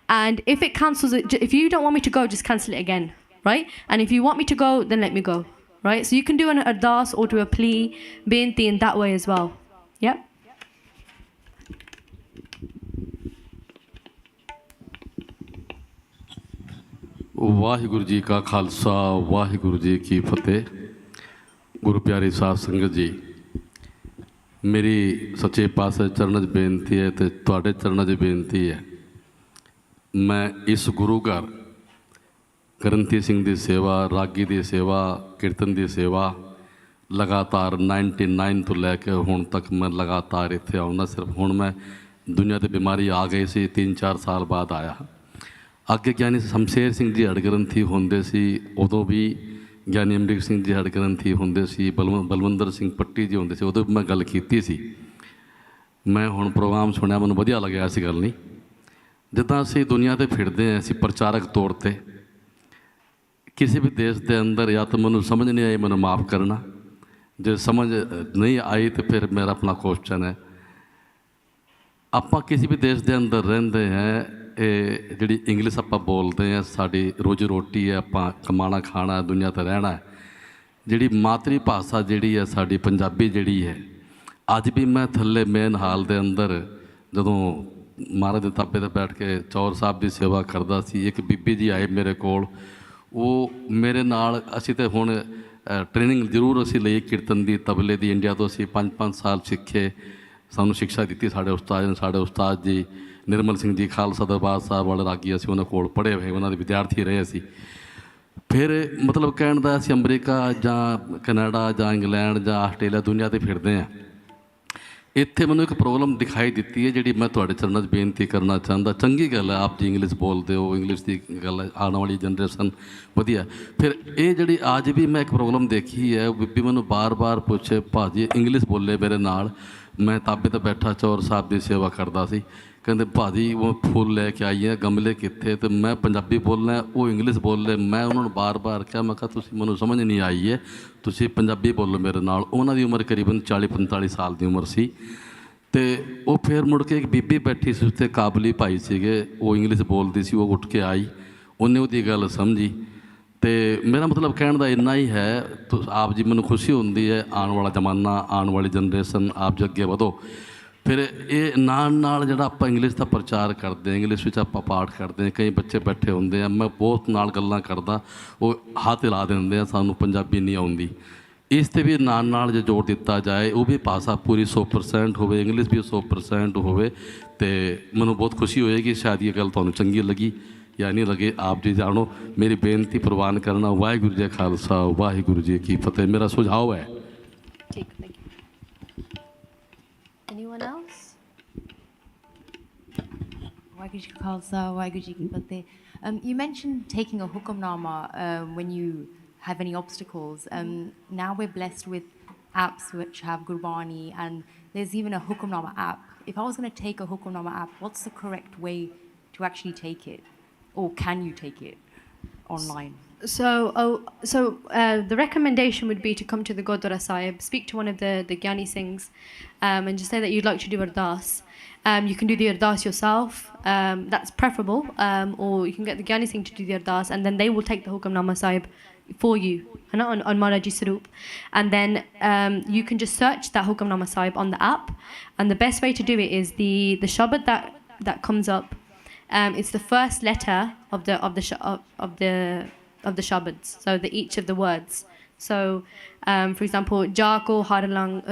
Speaker 2: And if it cancels it, if you don't want me to go, just cancel it again, right? And if you want me to go, then let me go, right? So you can do an ardas or do a plea, binti in that way as well. Yeah?
Speaker 3: Waheguru ji का खालसा वाहिगुरु जी की फतेह गुरु प्यारी साध संगत जी मेरी सच्चे पातशाह चरणों 'च बेनती है तो तुहाडे चरणों 'च बेनती है मैं इस गुरु घर ग्रंथी सिंह की सेवा रागी की सेवा कीर्तन की सेवा लगातार 99 तो लैके हुण तक मैं लगातार इत्थे आउंदा सिर्फ हुण मैं दुनिया ते बीमारी आ गई सी 3-4 साल बाद आया अगे ज्ञानी शमशेर सिंह जी हड़ग्रंथी होंदे सी उदों भी ज्ञानी अमरीक सिंह जी हड़ग्रंथी होंदे सी बलवंदर सिंह पट्टी जी होंदे सी उदों भी मैं गल कीती सी मैं हुण प्रोग्राम सुनिया मैनूं वधिया लग्या ऐसी गल नहीं जिद्दां असीं दुनिया ते फिरदे हैं असीं प्रचारक तौर ते किसी भी देश के अंदर या तो मैनूं समझ नहीं आई मैनूं माफ़ करना जो समझ नहीं आई तो फिर मेरा अपना क्वेश्चन है आपां किसी भी देश के अंदर रहिंदे हैं ये जिहड़ी इंग्लिश आपां बोलते हैं साडी रोजी रोटी है आपां कमाना खाना दुनिया ते रहना है जिहड़ी मातरी भाषा जिहड़ी है साडी पंजाबी जिहड़ी है अज भी मैं थल्ले मेन हाल दे अंदर जदों महाराज दे ताबे ते बैठ के चौर साहब की सेवा करदा सी एक बीबी जी आए मेरे कोल वो मेरे नाल असीं ते हुण ट्रेनिंग जरूर असीं लई कीर्तन की तबले की इंडिया तो असीं 5-5 साल सीखे सानूं शिक्षा दी साडे उस्ताद जी निर्मल सिंह जी खालसा दरबार साहब वाले रागी असीं उन्हां कोल पढ़े हुए उन्हां दे विद्यार्थी रहे असीं फिर मतलब कहण दा असीं अमरीका जां कनाडा जां इंग्लैंड जां आस्ट्रेलिया दुनिया ते फिरदे हैं इत्थे मैनूं एक प्रॉब्लम दिखाई दित्ती है जिहड़ी मैं तुहाडे चरणों 'च बेनती करना चाहता चंगी गल है आप जी इंग्लिश बोलते हो इंग्लिश की गल है आने वाली जनरेशन वधिया फिर ये जिहड़ी अज भी मैं एक प्रॉब्लम देखी है बीबी मैनूं बार बार पूछे भाजी इंग्लिश बोले मेरे नाल मैं ताबे ते बैठा चौर साहब की सेवा करता सी कहते भाजी वो फुल लैके आई है गमले कितने तो मैं पंजाबी बोलना वो इंग्लिश बोल रहे मैं उन्होंने बार बार कहा मैं कहा तुसीं मैनूं समझ नहीं आई है तुसीं पंजाबी बोलो मेरे नाल उन्हां दी उम्र करीबन 40-45 साल की उम्र सी तो वो फिर मुड़ के एक बीबी बैठी सी उत्थे काबली भाई सीगे वो इंग्लिश बोलती सी वो उठ के आई उन्हें वो गल समझी तो मेरा मतलब कहने का इन्ना ही है तो आप जी मैनूं खुशी होंदी है आने वाला जमाना आने वाली जनरेशन आप जो अगे वधो फिर ये नाल जिहड़ा आपां इंग्लिश का प्रचार करते हैं इंग्लिश विच आपां पाठ करते हैं कई बच्चे बैठे होंदे हैं मैं बहुत नाल गल्लां करदा वो हाथ हिला दिंदे हैं सानूं पंजाबी नहीं आउंदी इस ते भी नाल जो जोर दिता जाए वो भी भाषा पूरी 100% होवे इंग्लिश भी 100% होवे तो मैनूं बहुत खुशी होएगी शायद ये गल तुहानूं चंगी लगी या नहीं लगे आप जी जानो मेरी बेनती प्रवान करना वाहिगुरू जी खालसा वाहिगुरू जी की फतेह मेरा सुझाव है
Speaker 2: ठीक thank you Anyone else?
Speaker 4: Waheguru Ji Ka Khalsa, Waheguru Ji Ki Fateh. You mentioned taking a hukamnama when you have any obstacles. Now we're blessed with apps which have Gurbani and there's even a hukamnama app. If I was going to take a hukamnama app, what's the correct way to actually take it? Or can you take it online?
Speaker 2: So the recommendation would be to come to the Gurdwara Sahib, speak to one of the Gyani Singhs, and just say that you'd like to do ardas. You can do the ardas yourself. That's preferable, or you can get the Gyani Singh to do the ardas, and then they will take the Hukamnama Sahib for you, on Maharaji Sarup, and then you can just search that Hukamnama Sahib on the app, and the best way to do it is the shabad that comes up. It's the first letter of the shabads, so each of the words. So, for example, ja ko har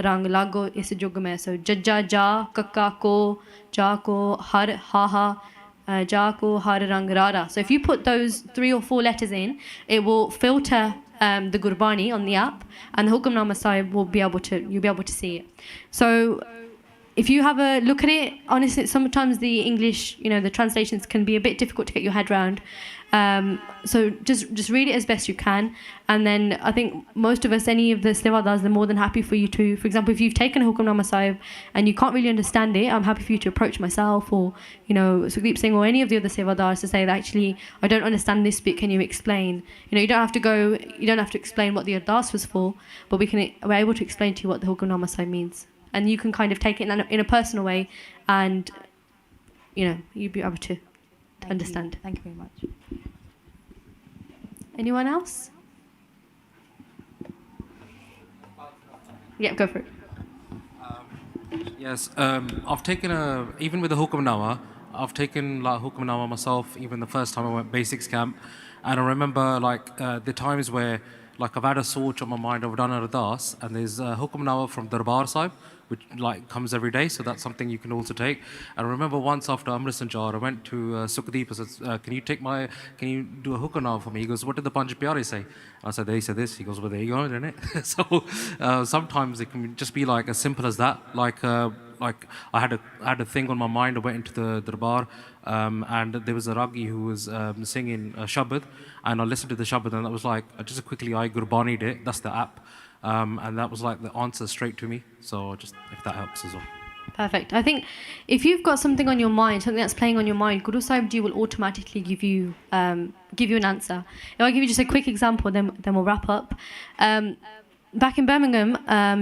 Speaker 2: rang lago is jug mein. So jajja ja, kakka ko, ja ko har ha ha, ja ko har rang rara. So if you put those 3 or 4 letters in, it will filter the Gurbani on the app, and the Hukamnama Sahib you'll be able to see it. So if you have a look at it, honestly, sometimes the English, the translations can be a bit difficult to get your head around. So just read it as best you can, and then I think most of us, any of the Sevadars, they're more than happy for you to, for example, if you've taken a Hukamnama Sahib and you can't really understand it, I'm happy for you to approach myself or, Sukhdeep Singh or any of the other Sevadars to say that actually, I don't understand this bit, can you explain? You don't have to explain what the Ardas was for, but we're able to explain to you what the Hukamnama Sahib means. And you can kind of take it in a personal way, and you'll be able to understand.
Speaker 4: Thank you very much.
Speaker 2: Anyone else? Yeah, go for it.
Speaker 5: Yes, I've taken even with the Hukamnama, I've taken Hukamnama myself, even the first time I went basics camp, and I remember the times where I've had a sort on my mind, I've done a Ardas, and there's a Hukamnama from Darbar Sahib, which comes every day, so that's something you can also take. And I remember once after Amrit Sanchar, I went to Sukhdeep and said, can you do a Hukamnama for me? He goes, what did the Panch Pyare say? I said, they said this. He goes, well, there you go, isn't it? So sometimes it can just be as simple as that. I had a thing on my mind. I went into the Darbar, and there was a Ragi who was singing Shabad, and I listened to the Shabad, and that was just quickly I Gurbani'd it. That's the app, and that was the answer straight to me. So just if that helps as well.
Speaker 2: Perfect. I think if you've got something on your mind, something that's playing on your mind, Guru Sahib Ji will automatically give you an answer. If I give you just a quick example, then we'll wrap up. Back in Birmingham, I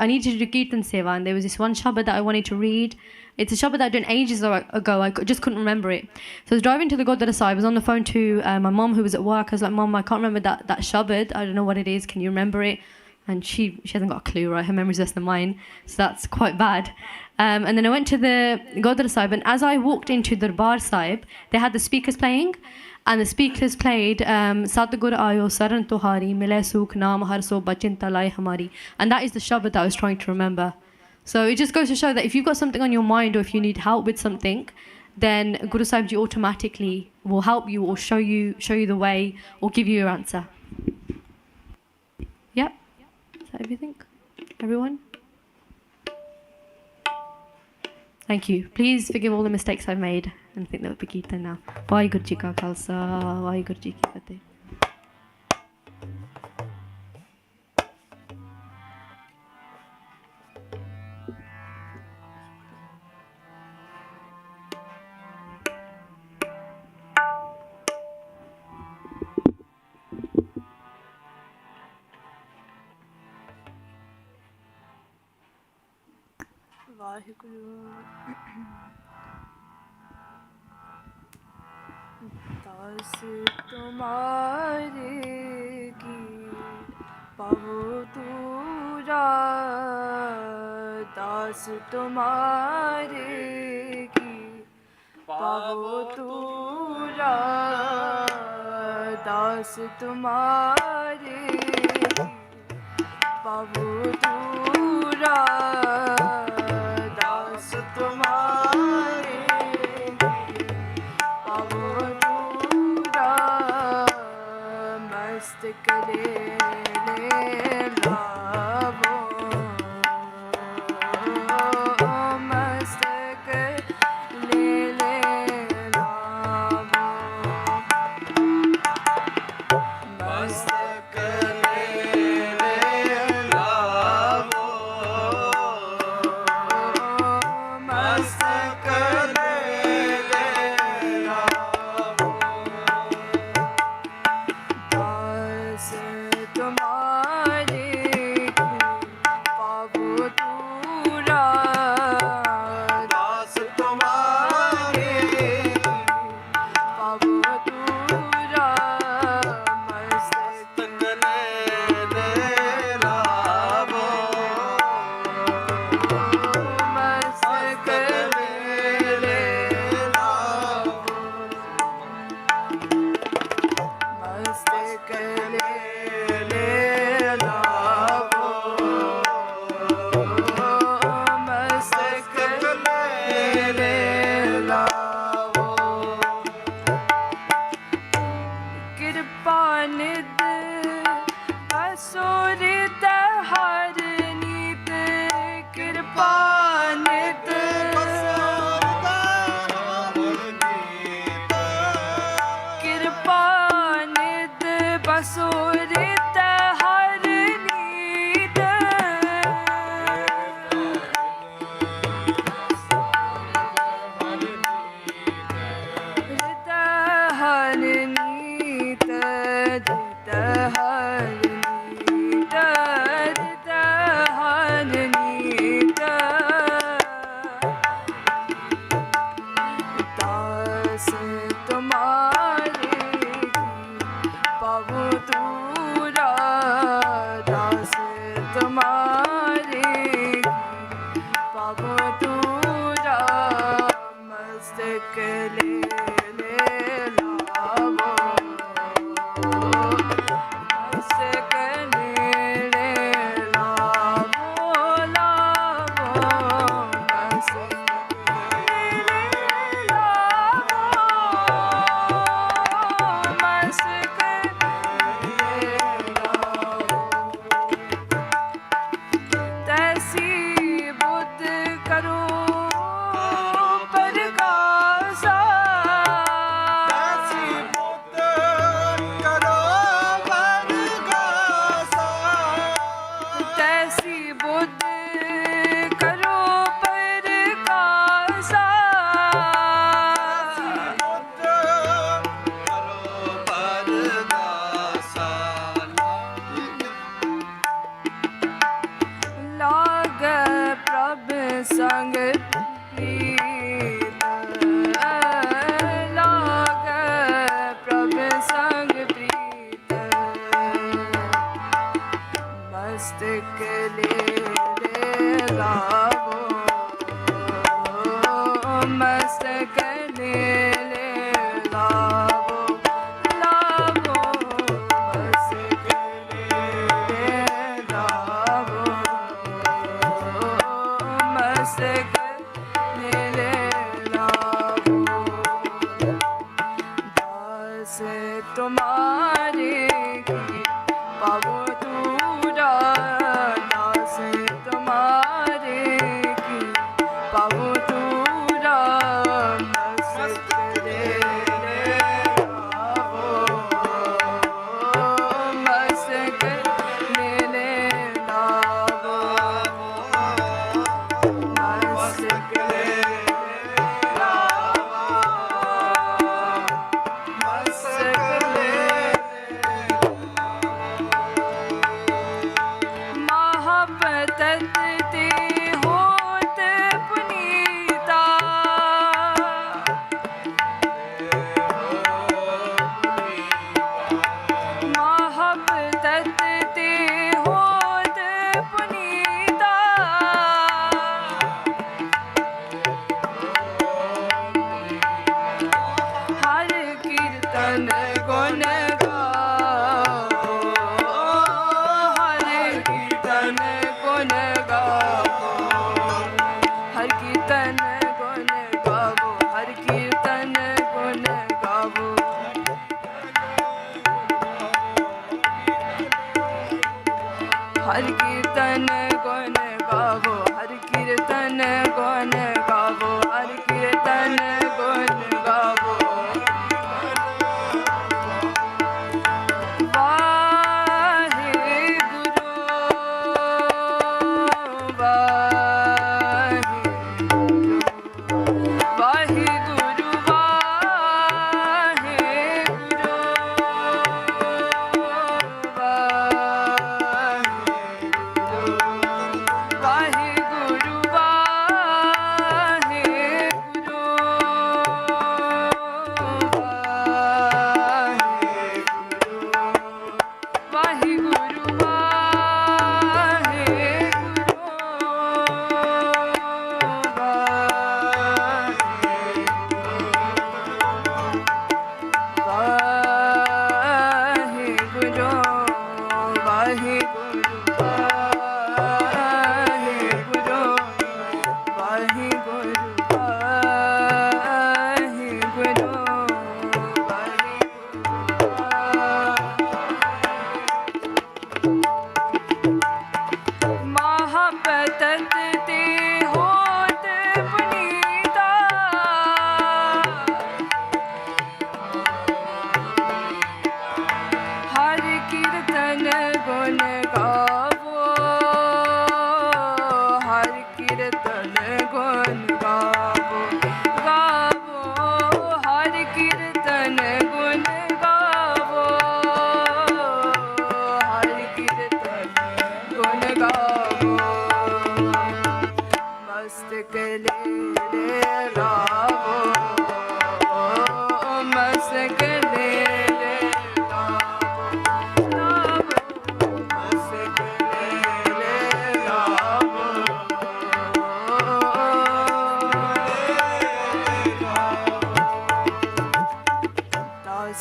Speaker 2: needed to do Kirtan Seva, and there was this one Shabad that I wanted to read. It's a Shabad that I'd done ages ago. I just couldn't remember it. So I was driving to the Gurdwara Sahib. I was on the phone to my mom, who was at work. I was like, Mom, I can't remember that Shabad. I don't know what it is. Can you remember it? And she hasn't got a clue, right? Her memory's less than mine. So that's quite bad. And then I went to the Gurdwara Sahib, and as I walked into the Darbar Sahib, they had the speakers playing. And the speakers played Satgur Ayo Saran Tuhari Mile Sukh Naam Har So Bachin Talai Hamari. And that is the Shabad that I was trying to remember. So it just goes to show that if you've got something on your mind, or if you need help with something, then Guru Sahib Ji automatically will help you, or show you the way, or give you your answer. Yep. Is that everything? Everyone? Thank you. Please forgive all the mistakes I've made. And I think that would be Kirtan now. WhyGuru Ji ka Khalsa, WhyGuru Ji ki Fateh.
Speaker 6: Vaheguru. दास तुम्हारे की पावो तूरा, दास तुम्हारे की पावो तूरा, दास तुम्हारे की पावो तूरा, दास तुम्हारे करे लावो, मस्तक ले लावो, मस्तक ले लावो, Sikh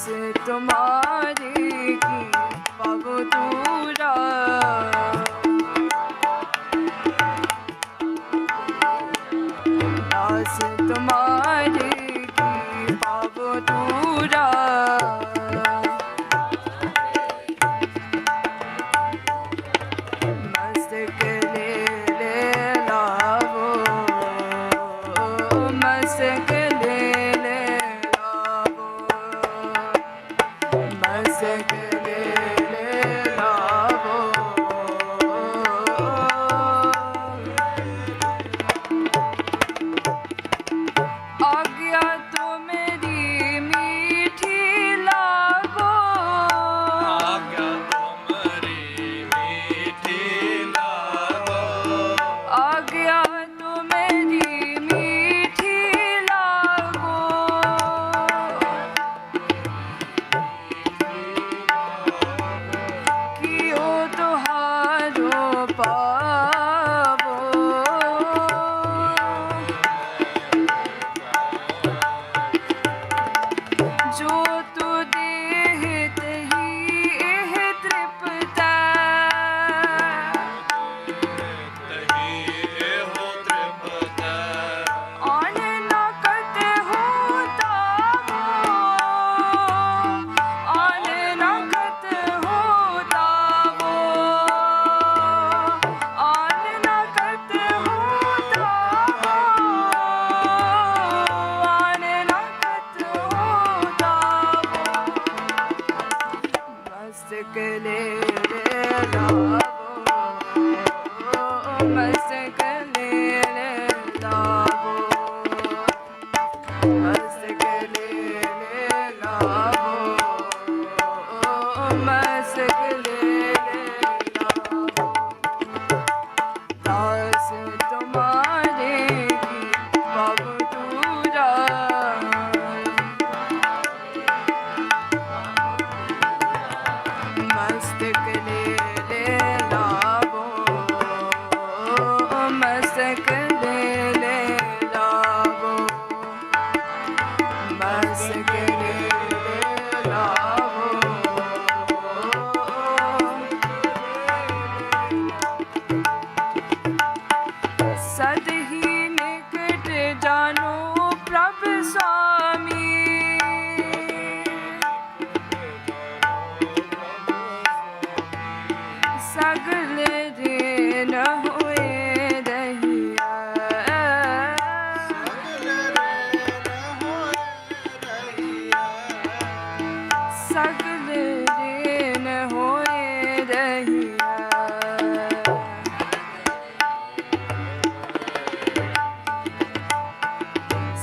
Speaker 6: तुम्हारे की पग दूरा दास तुम्हारे की पग दूरा मस्तक ले लावो मस्तक ले लावो मस्तक ले लावो आज्ञा तो मेरी मीठी लागो
Speaker 7: आज्ञा तुम्हारी मीठी लागो
Speaker 6: आज्ञा तो मेरी मीठी लागो कियो तुहारो पावो जो तू देहत ही एह तृप्ता
Speaker 7: तही हो तृप्त
Speaker 6: आन न कत होता आन न कत होता वो आन न कत होता आन न कत होता मस्तक ले लावो मस्तक ले लावो मस्तक ले लावो मस्तक ले लावो दास तुम्हारे की पग दूरा मस्तक ले लावो मस्तक ले लावो मस्तक ले लावो सद ही निकट जानो प्रभ स्वामी सगल ऋण हुए रहिया सगल ऋण होए रहिया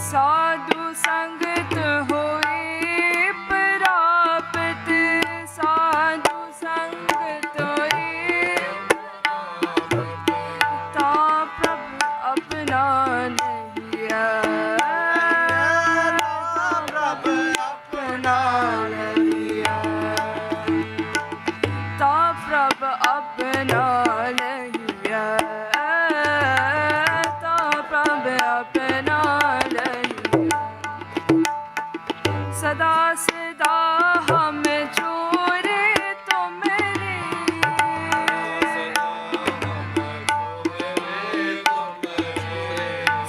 Speaker 6: साधु संगत होए प्राप्त साधु संगत होए ता प्रभ अपना लहिया प्रभ अपना लहिया ता प्रभ अपना लहिया ता प्रभ अपना लहिया सदा सदा हम छोरे तुम्हारे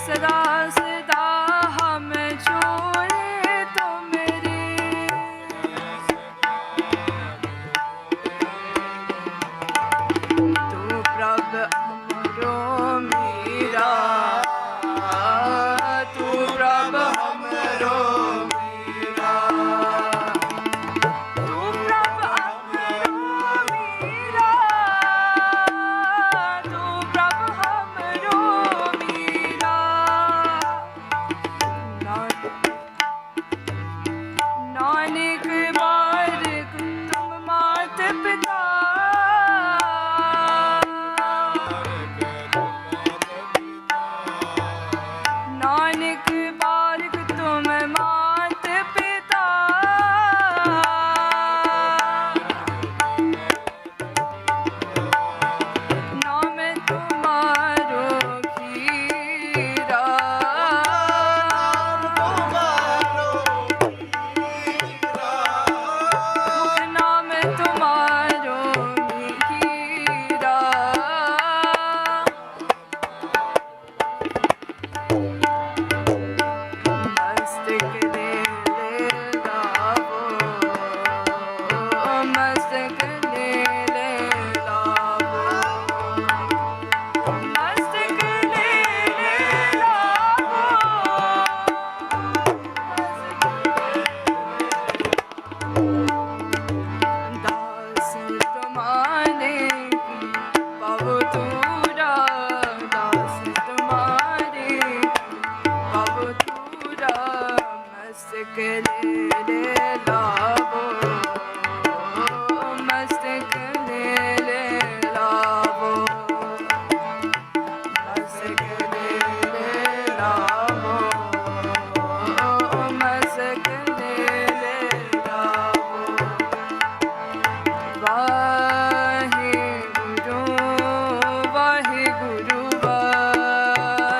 Speaker 6: सदा सदा हम छोरे तुम्हारे तू प्रभ हमरो मीरा तू प्रभ हमरो मीरा मस्तक ले लावो मस्तक ले लावो मस्तक ले लावो मस्तक ले लावो वाहेगुरु वाहेगुरु वाहेगुरु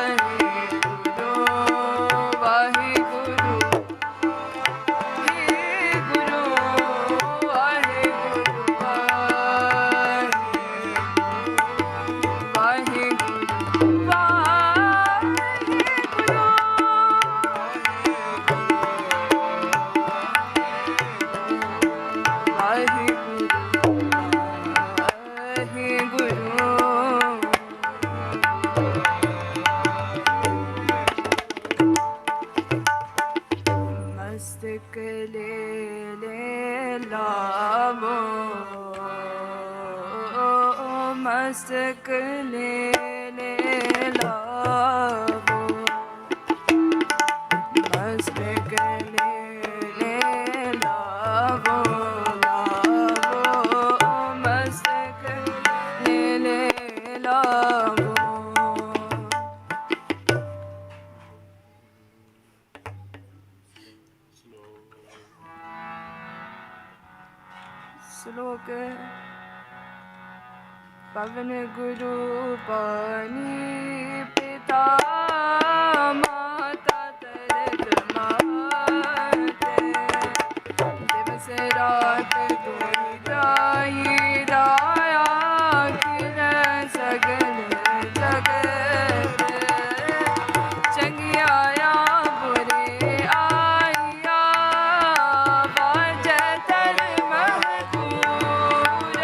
Speaker 6: मस्तक ले लावो मस्तक ले लावो मस्तक ले लावो मस्तक ले लावो श्लोक पवन गुरु पानी पिता माता तरत माते दिवस रात दुई जाई राया किर सगल जगत चंगियाया बुरे आया बाजै तर महकूर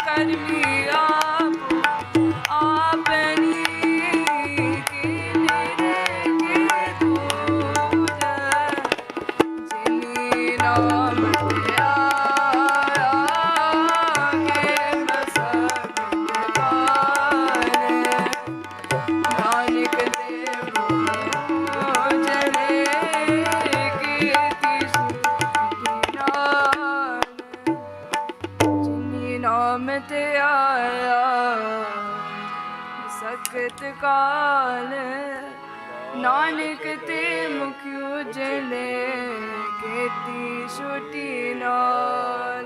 Speaker 6: करमी आपनी की निरे दूर जिनी नाम आया के मसक नानक देव जने कीर्ति जिनी नाम ते आया सखत काल नानक ते मुख उजले खेती छुटी नाल